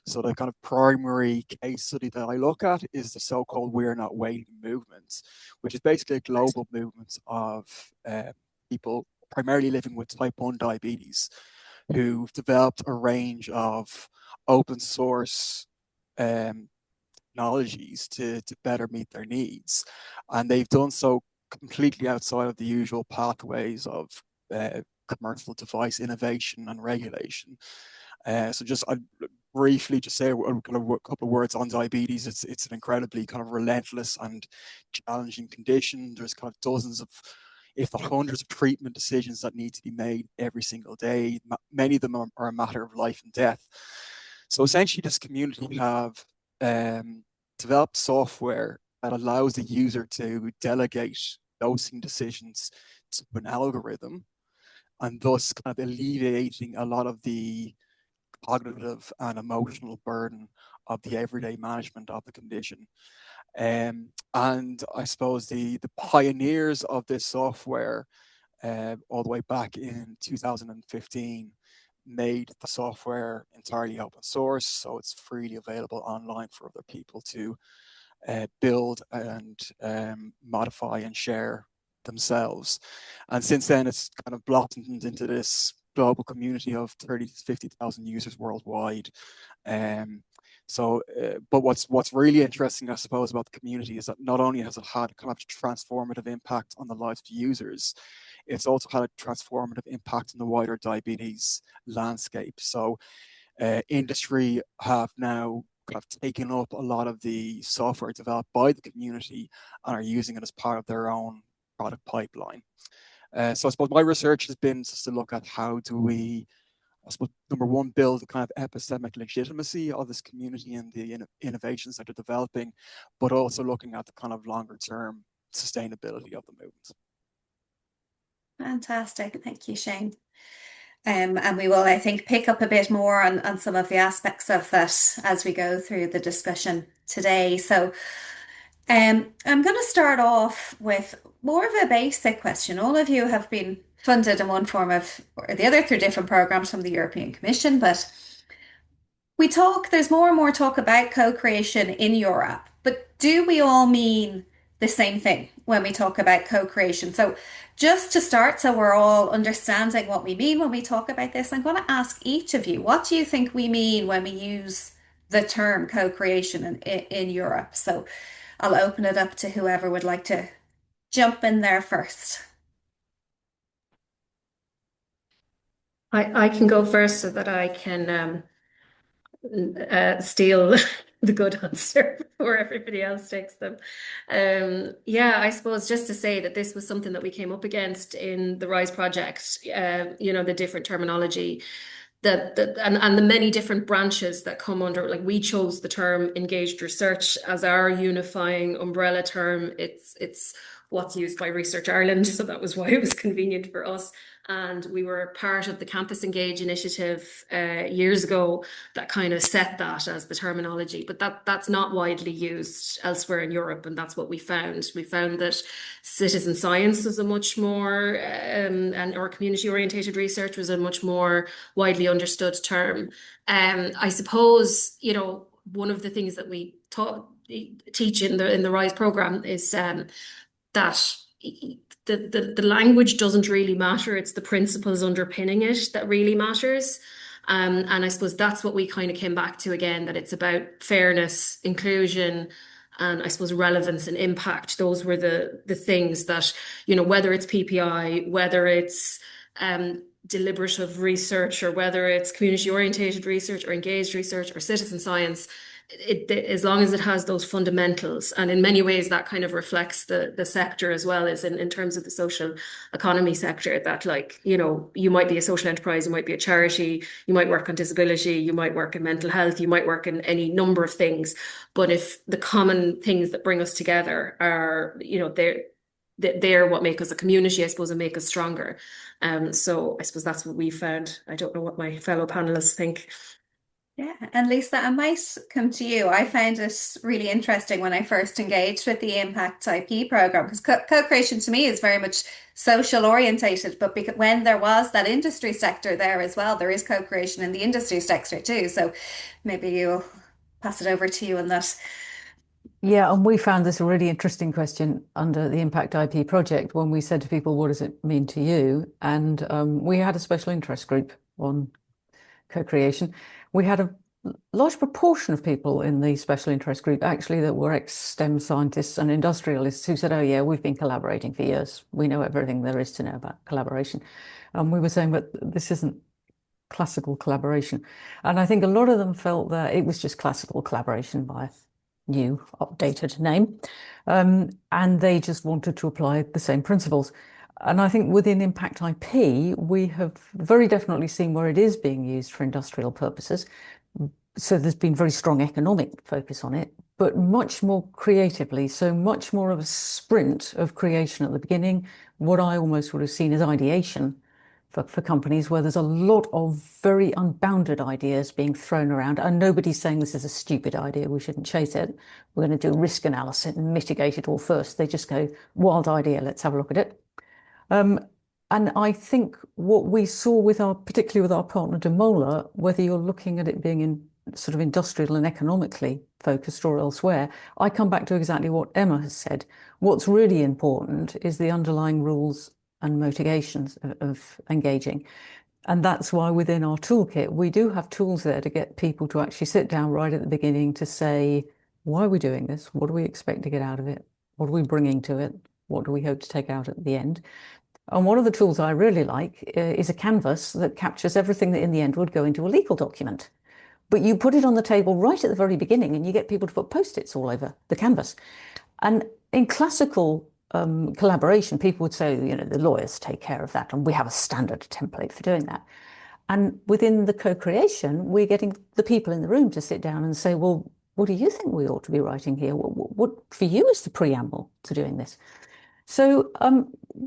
So the kind of primary case study that I look at is the so-called We're Not Waiting movement, which is basically a global movement of people primarily living with type 1 diabetes who've developed a range of open source technologies to better meet their needs. And they've done so completely outside of the usual pathways of commercial device innovation and regulation. So just I'd briefly just say a couple of words on diabetes. It's an incredibly kind of relentless and challenging condition. There's kind of dozens of, if not hundreds of treatment decisions that need to be made every single day. Many of them are a matter of life and death. So essentially this community have developed software that allows the user to delegate dosing decisions to an algorithm, and thus kind of alleviating a lot of the cognitive and emotional burden of the everyday management of the condition. And I suppose the pioneers of this software, all the way back in 2015, made the software entirely open source, so it's freely available online for other people to build and modify and share themselves. And since then, it's kind of blossomed into this global community of 30 to 50,000 users worldwide. But what's really interesting, I suppose, about the community is that not only has it had kind of transformative impact on the lives of users, it's also had a transformative impact on the wider diabetes landscape. So industry have now kind of taken up a lot of the software developed by the community and are using it as part of their own product pipeline. So I suppose my research has been just to look at how do we, I suppose, number one, build a kind of epistemic legitimacy of this community and the innovations that are developing, but also looking at the kind of longer term sustainability of the movement. Fantastic. Thank you, Shane. And we will, I think, pick up a bit more on some of the aspects of that as we go through the discussion today. So I'm going to start off with more of a basic question. All of you have been funded in one form of or the other through different programs from the European Commission, but there's more and more talk about co-creation in Europe, but do we all mean the same thing when we talk about co-creation? So just to start, so we're all understanding what we mean when we talk about this, I'm going to ask each of you, what do you think we mean when we use the term co-creation in Europe? So I'll open it up to whoever would like to jump in there first. I can go first so that I can steal the good answer before everybody else takes them. Yeah, I suppose just to say that this was something that we came up against in the RISE project, the different terminology and the many different branches that come under, like we chose the term engaged research as our unifying umbrella term. It's what's used by Research Ireland, so that was why it was convenient for us. And we were part of the Campus Engage initiative years ago that kind of set that as the terminology, but that's not widely used elsewhere in Europe, and that's what we found. We found that citizen science was a much more, or community orientated research was a much more widely understood term. I suppose, one of the things that we teach in the RISE program is that the language doesn't really matter. It's the principles underpinning it that really matters. And I suppose that's what we kind of came back to again, that it's about fairness, inclusion, and I suppose relevance and impact. Those were the things that, whether it's PPI, whether it's deliberative research, or whether it's community orientated research or engaged research or citizen science, as long as it has those fundamentals, and in many ways that kind of reflects the sector as well, as in terms of the social economy sector, that you might be a social enterprise, you might be a charity, you might work on disability, you might work in mental health, you might work in any number of things, but if the common things that bring us together are, they're what make us a community, I suppose, and make us stronger. So I suppose that's what we found. I don't know what my fellow panelists think. Yeah, and Lisa, I might come to you. I found it really interesting when I first engaged with the Impact IP program, because co-creation to me is very much social orientated, but because when there was that industry sector there as well, there is co-creation in the industry sector too. So maybe you'll pass it over to you on that. Yeah, and we found this a really interesting question under the Impact IP project when we said to people, what does it mean to you? And we had a special interest group on co-creation. We had a large proportion of people in the special interest group actually that were ex-STEM scientists and industrialists who said, oh yeah, we've been collaborating for years. We know everything there is to know about collaboration. And we were saying, but this isn't classical collaboration. And I think a lot of them felt that it was just classical collaboration by new updated name. And they just wanted to apply the same principles. And I think within Impact IP, we have very definitely seen where it is being used for industrial purposes. So there's been very strong economic focus on it, but much more creatively. So much more of a sprint of creation at the beginning, what I almost would have seen as ideation for companies, where there's a lot of very unbounded ideas being thrown around, and nobody's saying this is a stupid idea, we shouldn't chase it. We're going to do risk analysis and mitigate it all first. They just go, wild idea, let's have a look at it. And I think what we saw particularly with our partner Demola, whether you're looking at it being in sort of industrial and economically focused or elsewhere, I come back to exactly what Emma has said. What's really important is the underlying rules and motivations of engaging. And that's why within our toolkit, we do have tools there to get people to actually sit down right at the beginning to say, why are we doing this? What do we expect to get out of it? What are we bringing to it? What do we hope to take out at the end? And one of the tools I really like is a canvas that captures everything that in the end would go into a legal document. But you put it on the table right at the very beginning and you get people to put post-its all over the canvas. And in classical collaboration, people would say, you know, the lawyers take care of that, and we have a standard template for doing that. And within the co-creation, we're getting the people in the room to sit down and say, well, what do you think we ought to be writing here? What for you is the preamble to doing this? So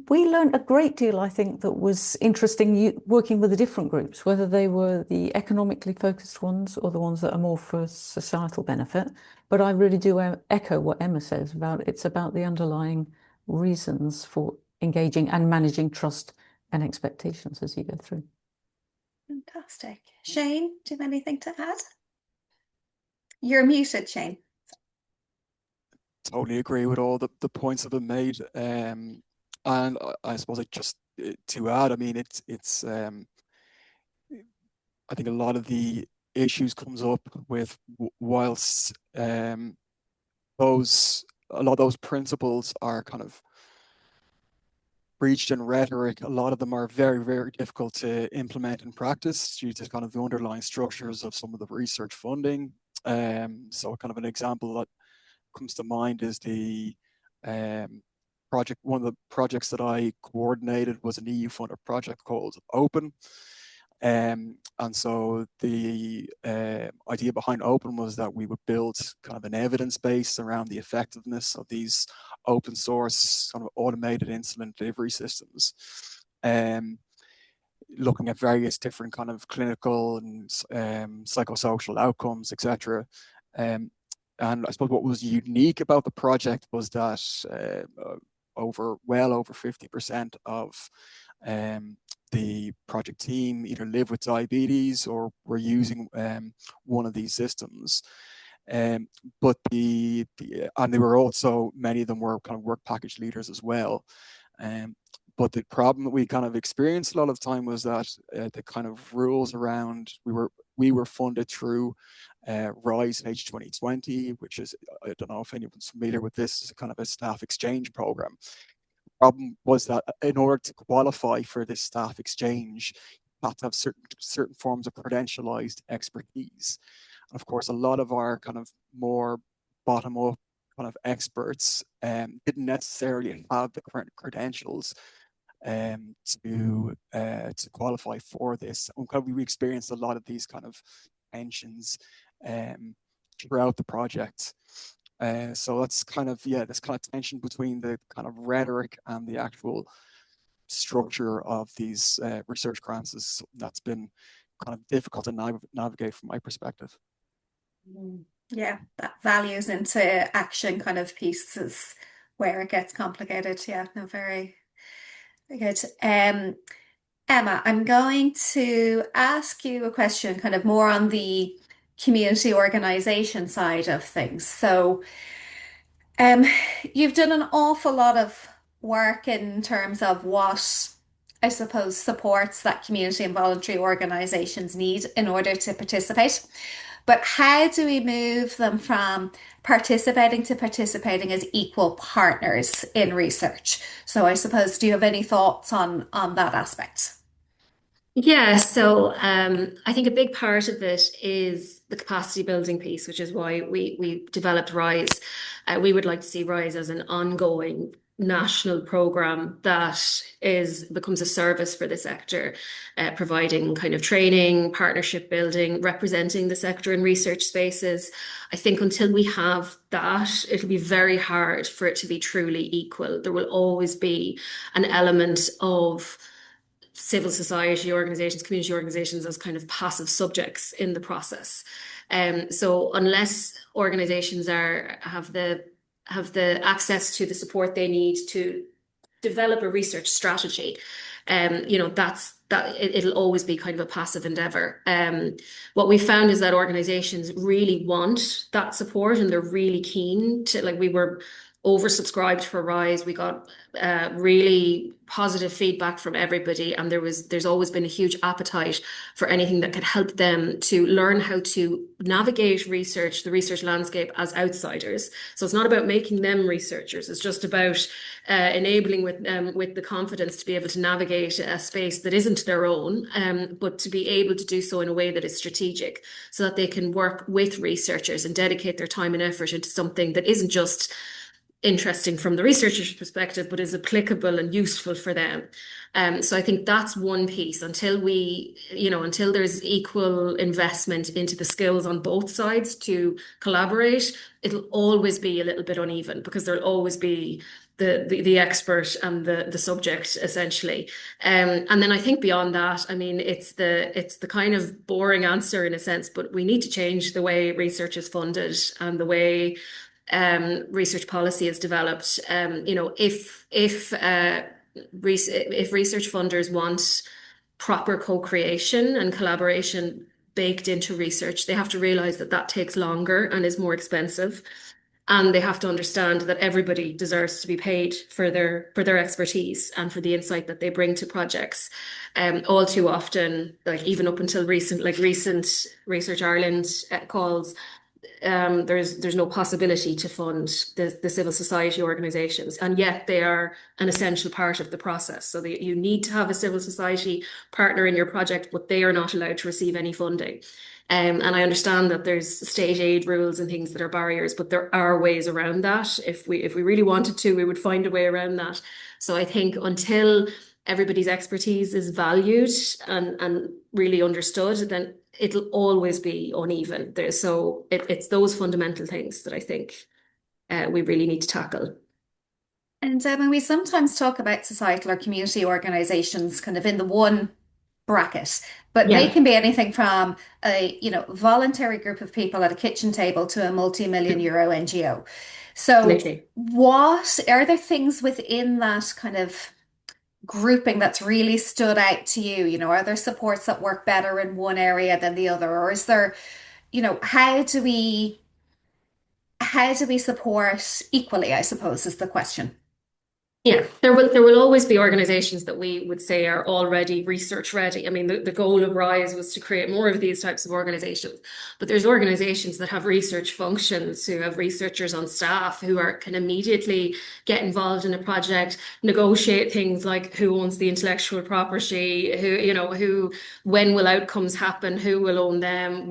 we learned a great deal, I think, that was interesting working with the different groups, whether they were the economically focused ones or the ones that are more for societal benefit. But I really do echo what Emma says about it's about the underlying reasons for engaging and managing trust and expectations as you go through. Fantastic. Shane, do you have anything to add? You're muted, Shane. Totally agree with all the points that have been made. And I suppose just to add, I mean, it's I think a lot of the issues comes up with whilst a lot of those principles are kind of preached in rhetoric, a lot of them are very, very difficult to implement in practice due to kind of the underlying structures of some of the research funding. So kind of an example that comes to mind is the project. One of the projects that I coordinated was an EU funded project called Open. And so the idea behind Open was that we would build kind of an evidence base around the effectiveness of these open source kind of automated insulin delivery systems, looking at various different kind of clinical and psychosocial outcomes, etc. And I suppose what was unique about the project was that well over 50% of the project team either live with diabetes or were using one of these systems. But and they were also, many of them were kind of work package leaders as well. But the problem that we kind of experienced a lot of the time was that the kind of rules around, we were funded through RISE H 2020, which is, I don't know if anyone's familiar with this, is a kind of a staff exchange program. The problem was that in order to qualify for this staff exchange, you have to have certain forms of credentialized expertise. And of course, a lot of our kind of more bottom-up kind of experts didn't necessarily have the current credentials to qualify for this. And we experienced a lot of these kind of tensions throughout the project. So that's kind of, this kind of tension between the kind of rhetoric and the actual structure of these research grants is that's been kind of difficult to navigate from my perspective. Yeah, that values into action kind of piece is where it gets complicated. Yeah, no, very, very good. Emma, I'm going to ask you a question kind of more on the community organization side of things. So you've done an awful lot of work in terms of what I suppose supports that community and voluntary organizations need in order to participate. But how do we move them from participating to participating as equal partners in research? So I suppose, do you have any thoughts on that aspect? Yeah, so I think a big part of it is the capacity building piece, which is why we developed RISE. We would like to see RISE as an ongoing national program that becomes a service for the sector, providing kind of training, partnership building, representing the sector in research spaces. I think until we have that, it'll be very hard for it to be truly equal. There will always be an element of civil society organizations, community organizations as kind of passive subjects in the process. So unless organizations have the access to the support they need to develop a research strategy, it'll always be kind of a passive endeavor. What we found is that organizations really want that support and they're really keen to, like, we were oversubscribed for RISE. We got really positive feedback from everybody, and there's always been a huge appetite for anything that could help them to learn how to navigate the research landscape as outsiders. So it's not about making them researchers. It's just about enabling with the confidence to be able to navigate a space that isn't their own, but to be able to do so in a way that is strategic, so that they can work with researchers and dedicate their time and effort into something that isn't just interesting from the researcher's perspective, but is applicable and useful for them. So I think that's one piece. Until until there's equal investment into the skills on both sides to collaborate, it'll always be a little bit uneven because there'll always be the expert and the subject essentially. And then I think beyond that, I mean, it's the kind of boring answer in a sense, but we need to change the way research is funded and the way research policy is developed. If research funders want proper co-creation and collaboration baked into research, they have to realize that that takes longer and is more expensive. And they have to understand that everybody deserves to be paid for their expertise and for the insight that they bring to projects. All too often, like even up until recent Research Ireland calls, there's no possibility to fund the civil society organizations, and yet they are an essential part of the process. So you need to have a civil society partner in your project, but they are not allowed to receive any funding. And I understand that there's state aid rules and things that are barriers, but there are ways around that. If we really wanted to, we would find a way around that. So I think until everybody's expertise is valued and really understood, then it'll always be uneven. So it's those fundamental things that I think we really need to tackle. And when we sometimes talk about societal or community organizations kind of in the one bracket, but they can be anything from a voluntary group of people at a kitchen table to a multi-million euro NGO. So Absolutely. what are there things within that kind of grouping that's really stood out to you? Are there supports that work better in one area than the other? Or is there, how do we support equally, I suppose, is the question. Yeah, there will always be organizations that we would say are already research ready. I mean, the goal of RISE was to create more of these types of organizations, but there's organizations that have research functions, who have researchers on staff who can immediately get involved in a project, negotiate things like who owns the intellectual property, when will outcomes happen, who will own them,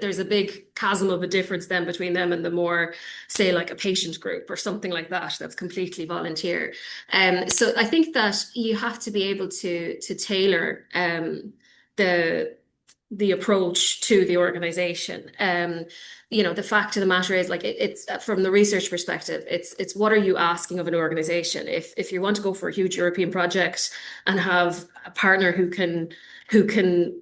there's a big chasm of a difference then between them and the more, say, like a patient group or something like that, that's completely volunteer. So I think that you have to be able to tailor the approach to the organization. The fact of the matter is, like, it's from the research perspective, it's what are you asking of an organization? If you want to go for a huge European project and have a partner who can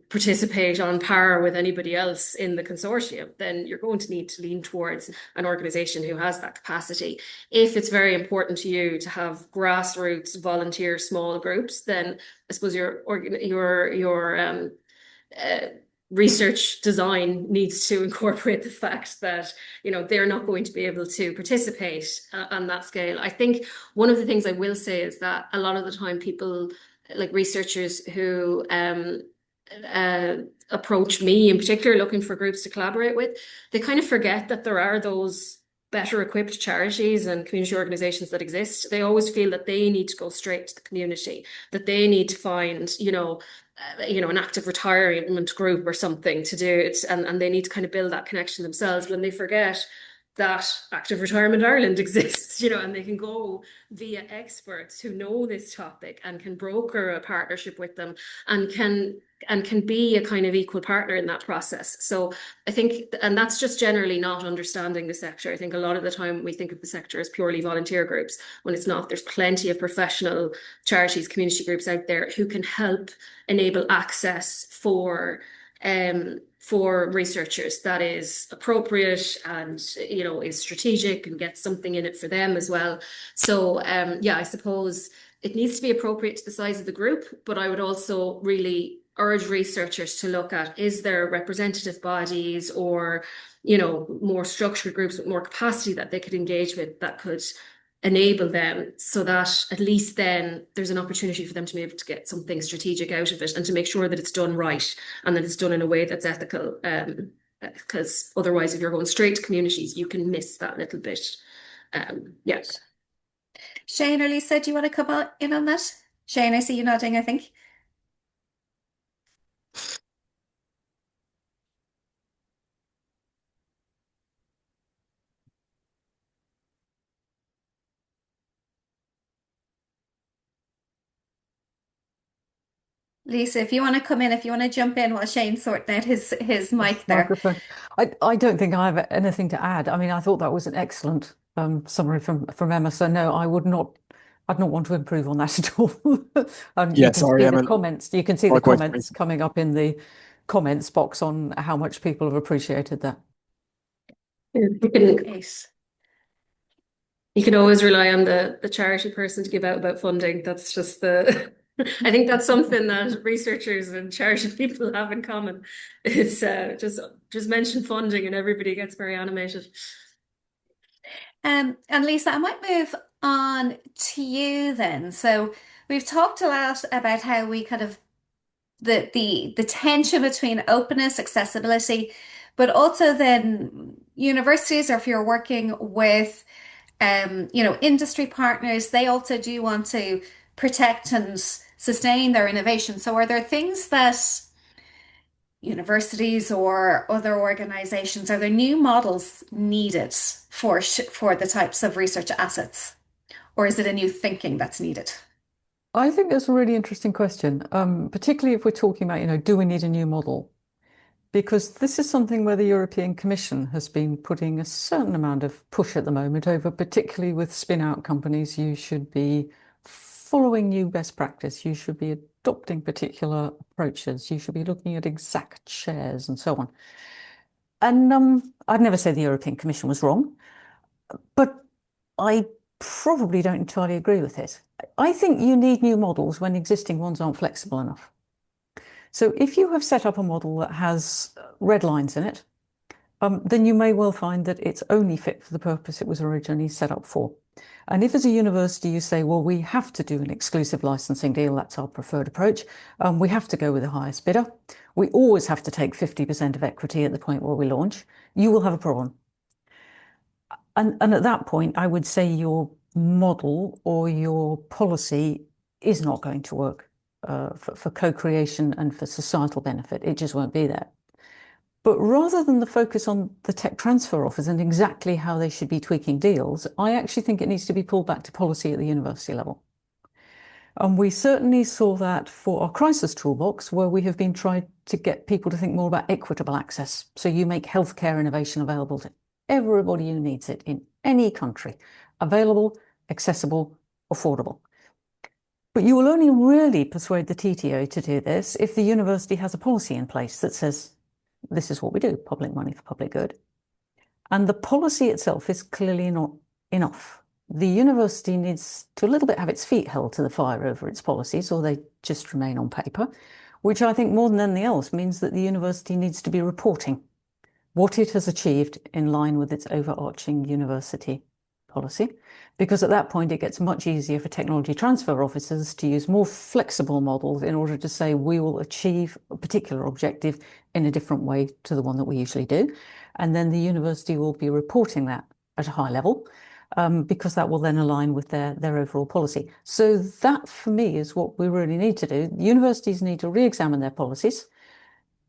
participate on par with anybody else in the consortium, then you're going to need to lean towards an organization who has that capacity. If it's very important to you to have grassroots volunteer small groups, then I suppose your research design needs to incorporate the fact that they're not going to be able to participate on that scale. I think one of the things I will say is that a lot of the time people, like researchers who approach me in particular looking for groups to collaborate with, they kind of forget that there are those better equipped charities and community organizations that exist. They always feel that they need to go straight to the community, that they need to find an active retirement group or something to do it, and they need to kind of build that connection themselves, when they forget that Active Retirement Ireland exists, and they can go via experts who know this topic and can broker a partnership with them and can be a kind of equal partner in that process. So I think, and that's just generally not understanding the sector. I think a lot of the time we think of the sector as purely volunteer groups, when it's not. There's plenty of professional charities, community groups out there who can help enable access for researchers that is appropriate and is strategic and gets something in it for them as well. So I suppose it needs to be appropriate to the size of the group, but I would also really urge researchers to look at, is there representative bodies or more structured groups with more capacity that they could engage with, that could enable them, so that at least then there's an opportunity for them to be able to get something strategic out of it and to make sure that it's done right and that it's done in a way that's ethical. Because otherwise, if you're going straight to communities, you can miss that little bit. Shane or Lisa, do you want to come in on that? Shane, I see you nodding, I think. Lisa, if you want to come in, if you want to jump in while Shane's sorting out his mic there. Microphone. I don't think I have anything to add. I mean, I thought that was an excellent summary from Emma. So no, I'd not want to improve on that at all. You Yeah, can sorry, see the Emma. comments. You can see the Likewise, comments coming up in the comments box on how much people have appreciated that. You can always rely on the charity person to give out about funding. That's just the I think that's something that researchers and charity people have in common. It's just mention funding and everybody gets very animated. And Lisa, I might move on to you then. So we've talked a lot about how we kind of the tension between openness, accessibility, but also then universities, or if you're working with industry partners, they also do want to protect and sustain their innovation. So are there things that universities or other organizations, are there new models needed for the types of research assets? Or is it a new thinking that's needed? I think that's a really interesting question, particularly if we're talking about, do we need a new model? Because this is something where the European Commission has been putting a certain amount of push at the moment over, particularly with spin-out companies. You should be following new best practice. You should be adopting particular approaches. You should be looking at exact shares and so on. And I'd never say the European Commission was wrong, but I probably don't entirely agree with it. I think you need new models when existing ones aren't flexible enough. So if you have set up a model that has red lines in it, then you may well find that it's only fit for the purpose it was originally set up for. And if as a university you say, well, we have to do an exclusive licensing deal, that's our preferred approach, we have to go with the highest bidder, we always have to take 50% of equity at the point where we launch, you will have a problem. And at that point, I would say your model or your policy is not going to work for co-creation and for societal benefit. It just won't be there. But rather than the focus on the tech transfer offers and exactly how they should be tweaking deals, I actually think it needs to be pulled back to policy at the university level. And we certainly saw that for our crisis toolbox, where we have been trying to get people to think more about equitable access. So you make healthcare innovation available to everybody who needs it in any country, available, accessible, affordable. But you will only really persuade the TTO to do this if the university has a policy in place that says, this is what we do, public money for public good. And the policy itself is clearly not enough. The university needs to a little bit have its feet held to the fire over its policies, or they just remain on paper, which I think more than anything else means that the university needs to be reporting what it has achieved in line with its overarching university policy, because at that point it gets much easier for technology transfer officers to use more flexible models in order to say we will achieve a particular objective in a different way to the one that we usually do. And then the university will be reporting that at a high level, because that will then align with their overall policy. So that, for me, is what we really need to do. Universities need to re-examine their policies.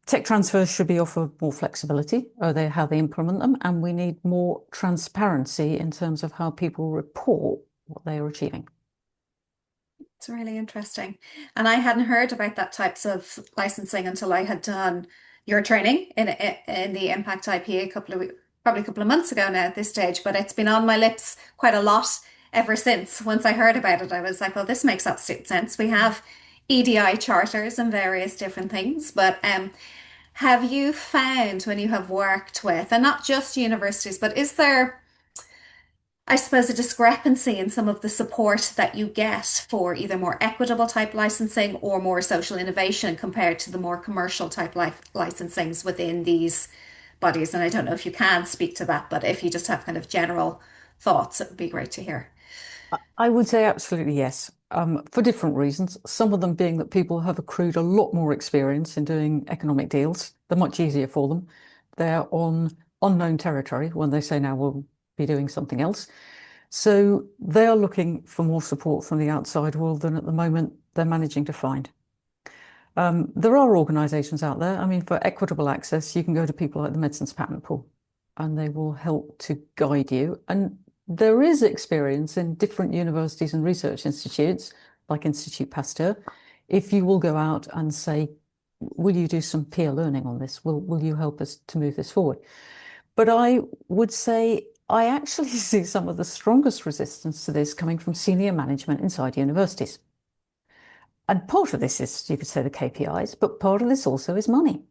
Tech transfers should be offered more flexibility, how they implement them, and we need more transparency in terms of how people report what they are achieving. It's really interesting. And I hadn't heard about that types of licensing until I had done your training in the Impact IP probably a couple of months ago now at this stage, but it's been on my lips quite a lot ever since. Once I heard about it, I was like, well, this makes absolute sense. We have EDI charters and various different things, but have you found when you have worked with, and not just universities, but is there, I suppose, a discrepancy in some of the support that you get for either more equitable type licensing or more social innovation compared to the more commercial type licensings within these bodies? And I don't know if you can speak to that, but if you just have kind of general thoughts, it would be great to hear. I would say absolutely yes, for different reasons. Some of them being that people have accrued a lot more experience in doing economic deals. They're much easier for them. They're on unknown territory when they say now we'll be doing something else. So they are looking for more support from the outside world than at the moment they're managing to find. There are organisations out there. I mean, for equitable access, you can go to people like the Medicines Patent Pool, and they will help to guide you. And there is experience in different universities and research institutes, like Institute Pasteur, if you will go out and say, will you do some peer learning on this? Will you help us to move this forward? But I would say I actually see some of the strongest resistance to this coming from senior management inside universities. And part of this is, you could say, the KPIs, but part of this also is money.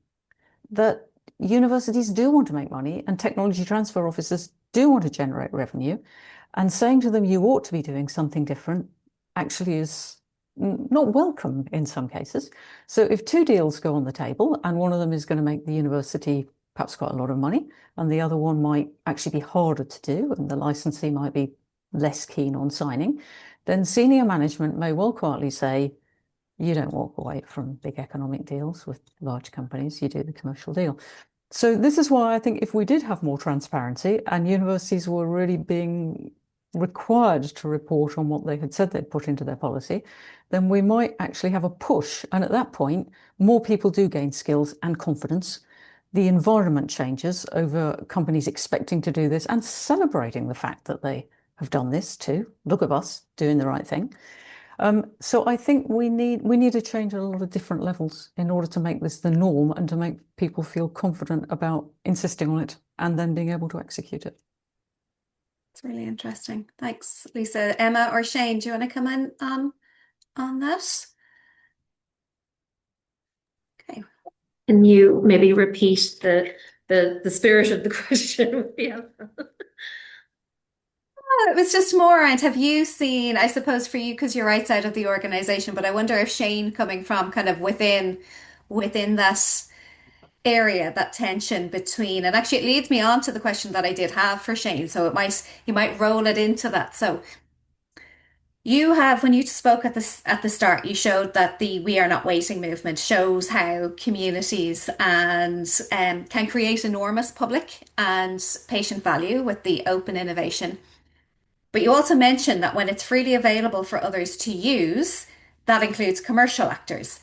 That universities do want to make money and technology transfer officers do want to generate revenue. And saying to them, you ought to be doing something different, actually is not welcome in some cases. So if two deals go on the table and one of them is going to make the university perhaps quite a lot of money, and the other one might actually be harder to do, and the licensee might be less keen on signing, then senior management may well quietly say, you don't walk away from big economic deals with large companies, you do the commercial deal. So this is why I think if we did have more transparency and universities were really being required to report on what they had said they'd put into their policy, then we might actually have a push. And at that point, more people do gain skills and confidence. The environment changes over companies expecting to do this and celebrating the fact that they have done this too. Look at us doing the right thing. So I think we need to change at a lot of different levels in order to make this the norm and to make people feel confident about insisting on it and then being able to execute it. It's really interesting. Thanks, Lisa. Emma or Shane, do you want to come in on that? Okay. Can you maybe repeat the spirit of the question? Yeah. It was just more around, have you seen, I suppose for you, because you're outside of the organization, but I wonder if Shane coming from kind of within that area, that tension between, and actually it leads me on to the question that I did have for Shane. So you might roll it into that. So you have, when you spoke at the start, you showed that the We Are Not Waiting movement shows how communities and can create enormous public and patient value with the open innovation. But you also mentioned that when it's freely available for others to use, that includes commercial actors.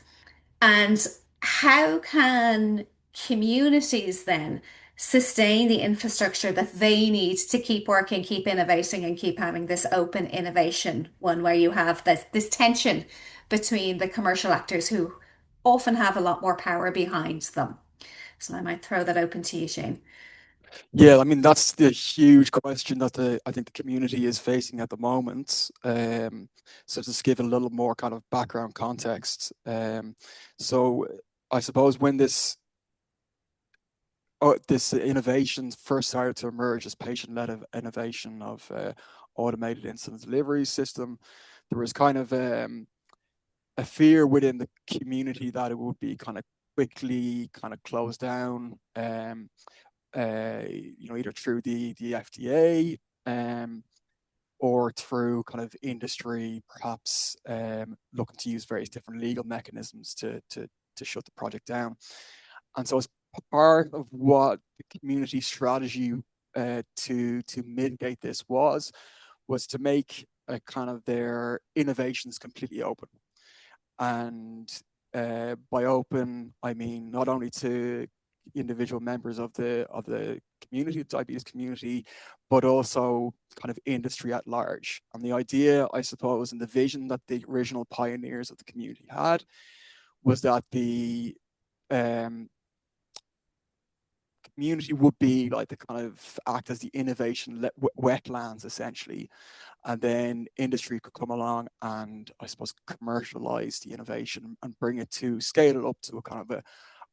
And how can communities then sustain the infrastructure that they need to keep working, keep innovating, and keep having this open innovation, one where you have this tension between the commercial actors who often have a lot more power behind them? So I might throw that open to you, Shane. Yeah, I mean, that's the huge question that I think the community is facing at the moment. So just give it a little more kind of background context. So I suppose when this innovation first started to emerge as patient-led innovation of automated insulin delivery system, there was kind of a fear within the community that it would be kind of quickly kind of closed down. Either through the FDA or through kind of industry, perhaps looking to use various different legal mechanisms to shut the project down. And so as part of what the community strategy to mitigate this was to make kind of their innovations completely open. And by open, I mean not only to individual members of the community, the diabetes community, but also kind of industry at large. And the idea, I suppose, and the vision that the original pioneers of the community had was that the community would be like the kind of act as the innovation wetlands, essentially. And then industry could come along and, I suppose, commercialize the innovation and bring it to scale it up to a kind of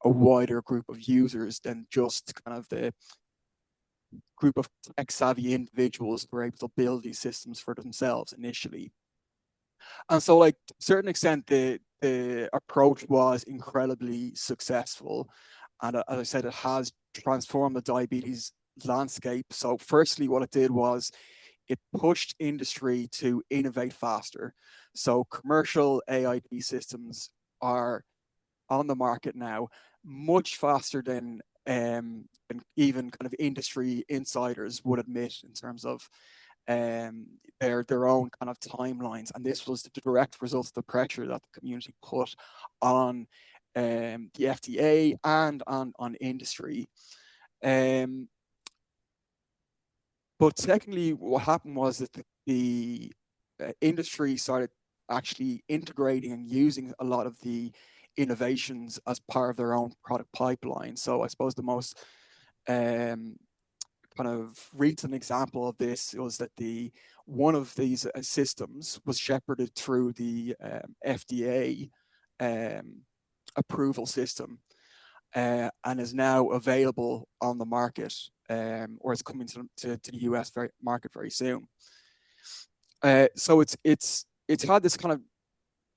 a wider group of users than just kind of the group of tech-savvy individuals who were able to build these systems for themselves initially. And so, like, to a certain extent, the approach was incredibly successful. And as I said, it has transformed the diabetes landscape. So firstly, what it did was it pushed industry to innovate faster. So commercial AID systems are on the market now much faster than even kind of industry insiders would admit in terms of their own kind of timelines. And this was the direct result of the pressure that the community put on the FDA and on industry. But secondly, what happened was that the industry started actually integrating and using a lot of the innovations as part of their own product pipeline. So I suppose the most kind of recent example of this was that one of these systems was shepherded through the FDA approval system and is now available on the market, or is coming to the US market very soon. So it's had this kind of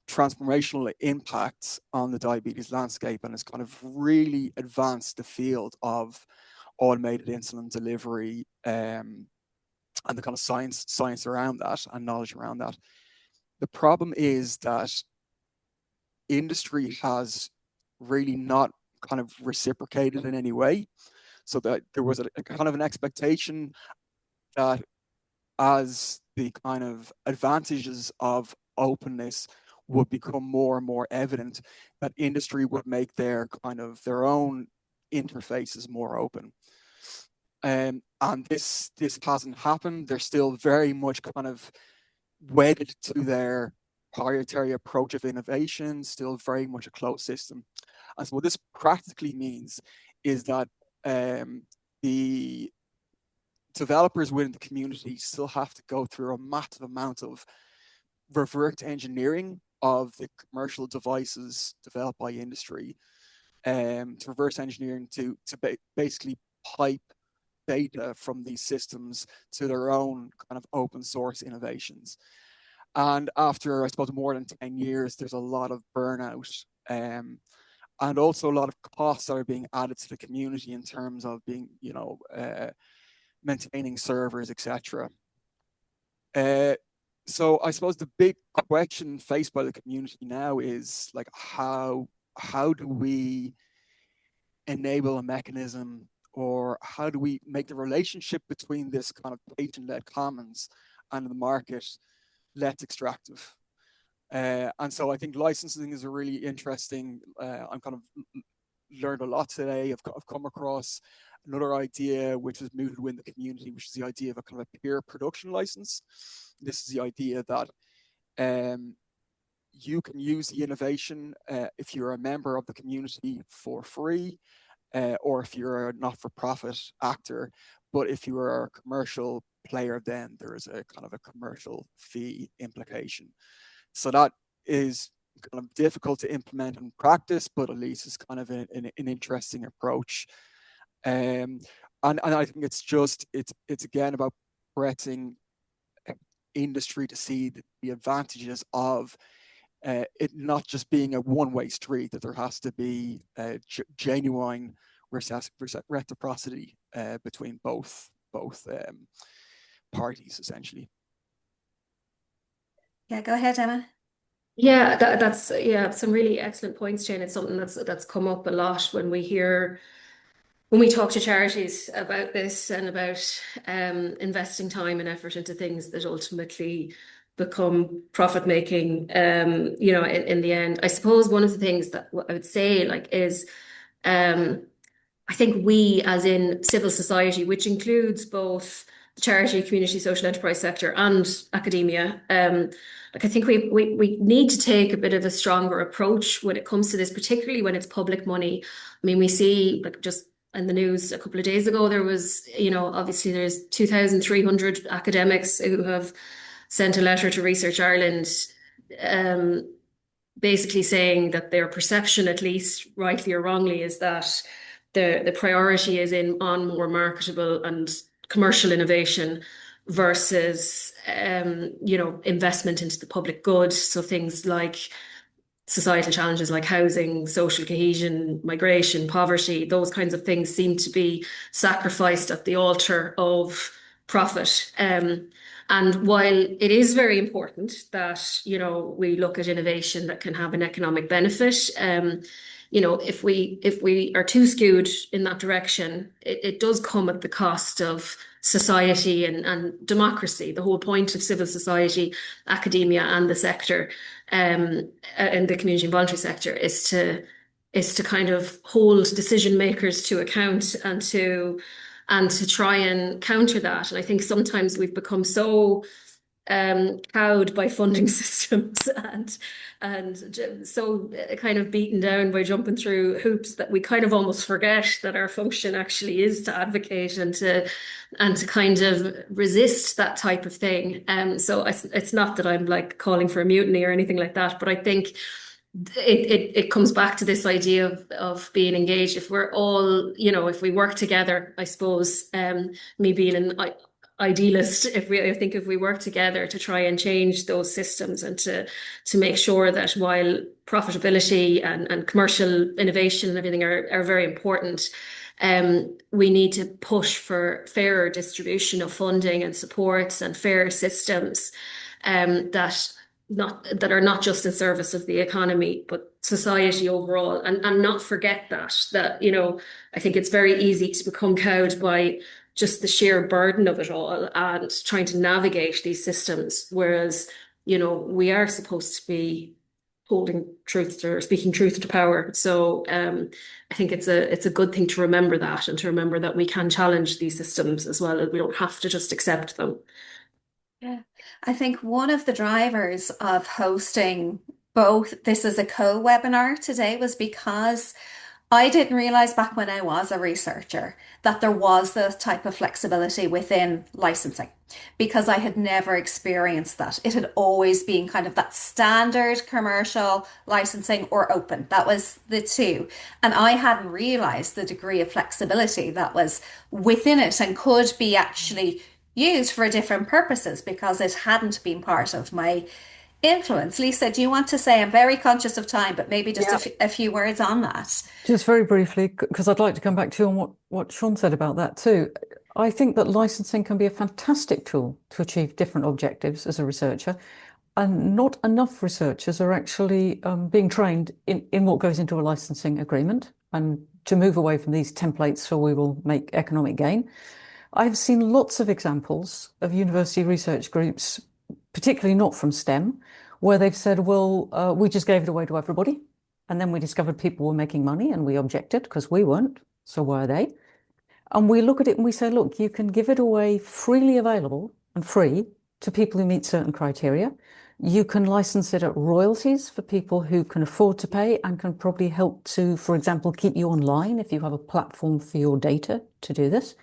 transformational impact on the diabetes landscape, and it's kind of really advanced the field of automated insulin delivery, and the kind of science around that and knowledge around that. The problem is that industry has really not kind of reciprocated in any way, so that there was a kind of an expectation that as the kind of advantages of openness would become more and more evident, that industry would make their own interfaces more open. And this hasn't happened. They're still very much kind of wedded to their proprietary approach of innovation, still very much a closed system. And so what this practically means is that the developers within the community still have to go through a massive amount of reverse engineering of the commercial devices developed by industry, to reverse engineering to basically pipe data from these systems to their own kind of open source innovations. And after, I suppose, more than 10 years, there's a lot of burnout, and also a lot of costs that are being added to the community in terms of being, maintaining servers, etc. So I suppose the big question faced by the community now is like, how do we enable a mechanism, or how do we make the relationship between this kind of patient-led commons and the market less extractive? And so I think licensing is a really interesting, I'm kind of learned a lot today. I've come across another idea which is mooted within the community, which is the idea of a kind of a peer production license. This is the idea that you can use the innovation if you're a member of the community for free, or if you're a not-for-profit actor. But if you are a commercial player, then there is a kind of a commercial fee implication. So that is kind of difficult to implement in practice, but at least it's kind of an interesting approach. And I think it's again about pressing industry to see the advantages of it not just being a one-way street, that there has to be genuine reciprocity between both parties, essentially. Yeah, go ahead, Emma. Yeah, that's some really excellent points, Jane. It's something that's come up a lot when we talk to charities about this and about investing time and effort into things that ultimately become profit making. In the end, I suppose one of the things that I would say is I think we, as in civil society, which includes both the charity, community, social enterprise sector and academia, I think we need to take a bit of a stronger approach when it comes to this, particularly when it's public money. I mean, we see just in the news a couple of days ago, there was, obviously there's 2,300 academics who have sent a letter to Research Ireland, basically saying that their perception, at least rightly or wrongly, is that the priority is on more marketable and commercial innovation versus investment into the public good. So things like societal challenges like housing, social cohesion, migration, poverty, those kinds of things seem to be sacrificed at the altar of profit. And while it is very important that, we look at innovation that can have an economic benefit, if we are too skewed in that direction, it does come at the cost of society and democracy. The whole point of civil society, academia, and the sector, and the community and voluntary sector, is to kind of hold decision makers to account and to try and counter that. And I think sometimes we've become so cowed by funding systems and so kind of beaten down by jumping through hoops that we kind of almost forget that our function actually is to advocate and to kind of resist that type of thing. So it's not that I'm like calling for a mutiny or anything like that, but I think it comes back to this idea of being engaged. If we're all, if we work together, I suppose, me being an idealist, I think if we work together to try and change those systems and to make sure that while profitability and commercial innovation and everything are very important, we need to push for fairer distribution of funding and supports and fair systems that are not just in service of the economy, but society overall, and not forget that, I think it's very easy to become cowed by just the sheer burden of it all and trying to navigate these systems, whereas, we are supposed to be holding truth or speaking truth to power. So I think it's a good thing to remember that, and to remember that we can challenge these systems as well. We don't have to just accept them. Yeah, I think one of the drivers of hosting both this as a co-webinar today was because I didn't realize back when I was a researcher that there was this type of flexibility within licensing, because I had never experienced that. It had always been kind of that standard commercial licensing or open. That was the two. And I hadn't realized the degree of flexibility that was within it and could be actually used for different purposes because it hadn't been part of my influence. Lisa, do you want to say, I'm very conscious of time, but maybe just a few words on that? Just very briefly, because I'd like to come back to you on what Sean said about that too. I think that licensing can be a fantastic tool to achieve different objectives as a researcher, and not enough researchers are actually being trained in what goes into a licensing agreement, and to move away from these templates so we will make economic gain. I've seen lots of examples of university research groups, particularly not from STEM, where they've said, well, we just gave it away to everybody. And then we discovered people were making money and we objected because we weren't. So why are they? And we look at it and we say, look, you can give it away freely available and free to people who meet certain criteria. You can license it at royalties for people who can afford to pay and can probably help to, for example, keep you online if you have a platform for your data to do this.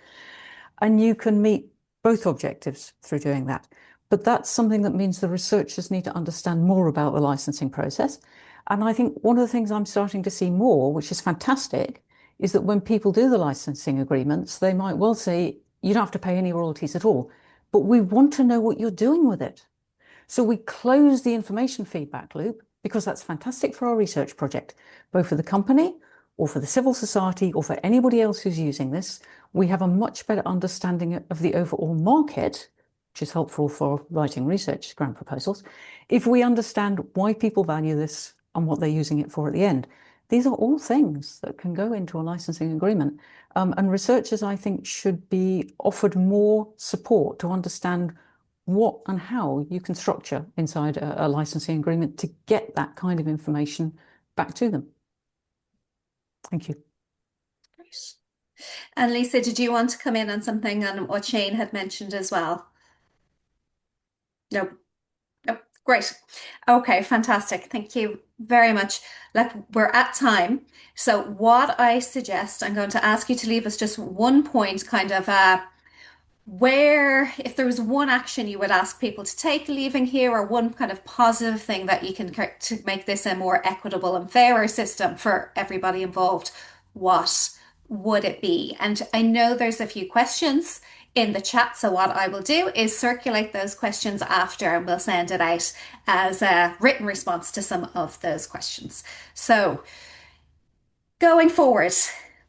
And you can meet both objectives through doing that. But that's something that means the researchers need to understand more about the licensing process. And I think one of the things I'm starting to see more, which is fantastic, is that when people do the licensing agreements, they might well say, you don't have to pay any royalties at all, but we want to know what you're doing with it. So we close the information feedback loop, because that's fantastic for our research project, both for the company or for the civil society or for anybody else who's using this. We have a much better understanding of the overall market, which is helpful for writing research grant proposals, if we understand why people value this and what they're using it for at the end. These are all things that can go into a licensing agreement. And researchers, I think, should be offered more support to understand what and how you can structure inside a licensing agreement to get that kind of information back to them. Thank you. Great. And Lisa, did you want to come in on something on what Shane had mentioned as well? No. No. Great. Okay, fantastic. Thank you very much. Like, we're at time. So what I suggest, I'm going to ask you to leave us just one point, kind of where, if there was one action you would ask people to take leaving here, or one kind of positive thing that you can to make this a more equitable and fairer system for everybody involved, what would it be? And I know there's a few questions in the chat, so what I will do is circulate those questions after, and we'll send it out as a written response to some of those questions. So going forward,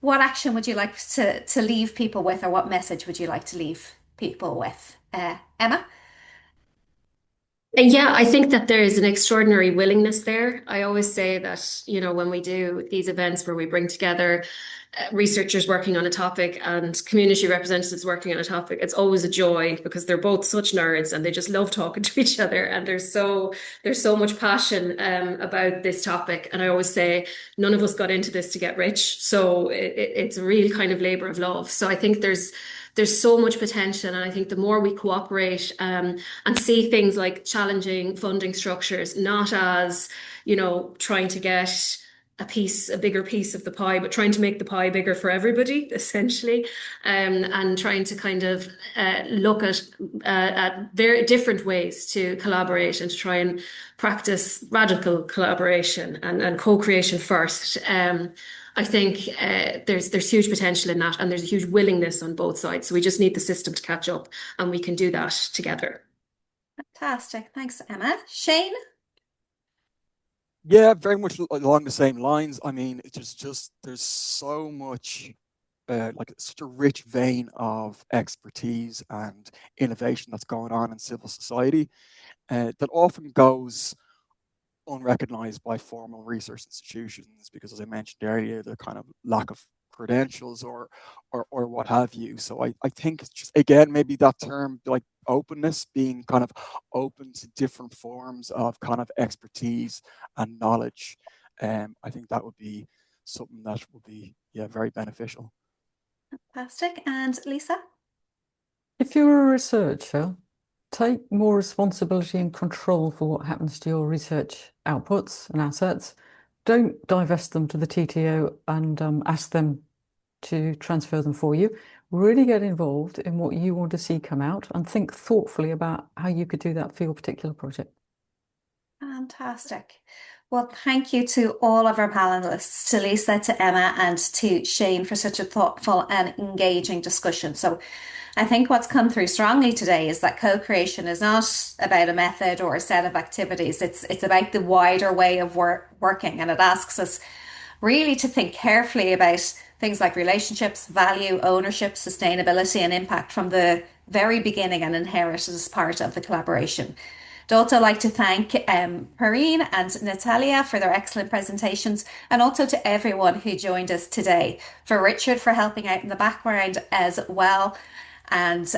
what action would you like to leave people with, or what message would you like to leave people with? Emma? Yeah, I think that there is an extraordinary willingness there. I always say that, when we do these events where we bring together researchers working on a topic and community representatives working on a topic, it's always a joy, because they're both such nerds and they just love talking to each other, and there's so much passion about this topic. And I always say, none of us got into this to get rich, so it's a real kind of labor of love. So I think there's there's so much potential. And I think the more we cooperate and see things like challenging funding structures, not as, trying to get a bigger piece of the pie, but trying to make the pie bigger for everybody, essentially, and trying to kind of look at very different ways to collaborate and to try and practice radical collaboration and co-creation first. I think there's huge potential in that, and there's a huge willingness on both sides. So we just need the system to catch up, and we can do that together. Fantastic. Thanks, Emma. Shane? Yeah, very much along the same lines. I mean, it's just there's so much, like such a rich vein of expertise and innovation that's going on in civil society that often goes unrecognized by formal research institutions because, as I mentioned earlier, the kind of lack of credentials or what have you. So I think it's just, again, maybe that term like openness, being kind of open to different forms of kind of expertise and knowledge. I think that would be something that would be, yeah, very beneficial. Fantastic. And Lisa? If you're a researcher, take more responsibility and control for what happens to your research outputs and assets. Don't divest them to the TTO and ask them to transfer them for you. Really get involved in what you want to see come out and think thoughtfully about how you could do that for your particular project. Fantastic. Well, thank you to all of our panelists, to Lisa, to Emma, and to Shane for such a thoughtful and engaging discussion. So I think what's come through strongly today is that co-creation is not about a method or a set of activities. It's about the wider way of working, and it asks us really to think carefully about things like relationships, value, ownership, sustainability, and impact from the very beginning and inherited as part of the collaboration. I'd also like to thank Perrine and Natalia for their excellent presentations, and also to everyone who joined us today, for Richard for helping out in the background as well, and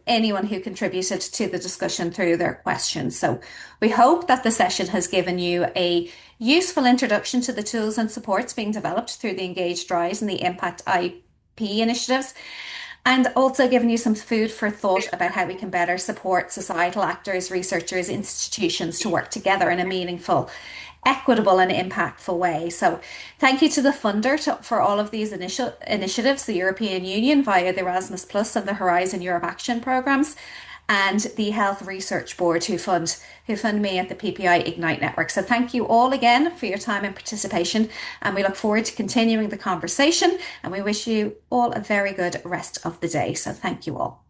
anyone who contributed to the discussion through their questions. So we hope that the session has given you a useful introduction to the tools and supports being developed through the Engaged Rise and the Impact IP initiatives, and also given you some food for thought about how we can better support societal actors, researchers, institutions to work together in a meaningful, equitable and impactful way. So thank you to the funder for all of these initiatives, the European Union via the Erasmus Plus and the Horizon Europe Action programmes, and the Health Research Board who fund me at the PPI Ignite Network. So thank you all again for your time and participation, and we look forward to continuing the conversation, and we wish you all a very good rest of the day. So thank you all.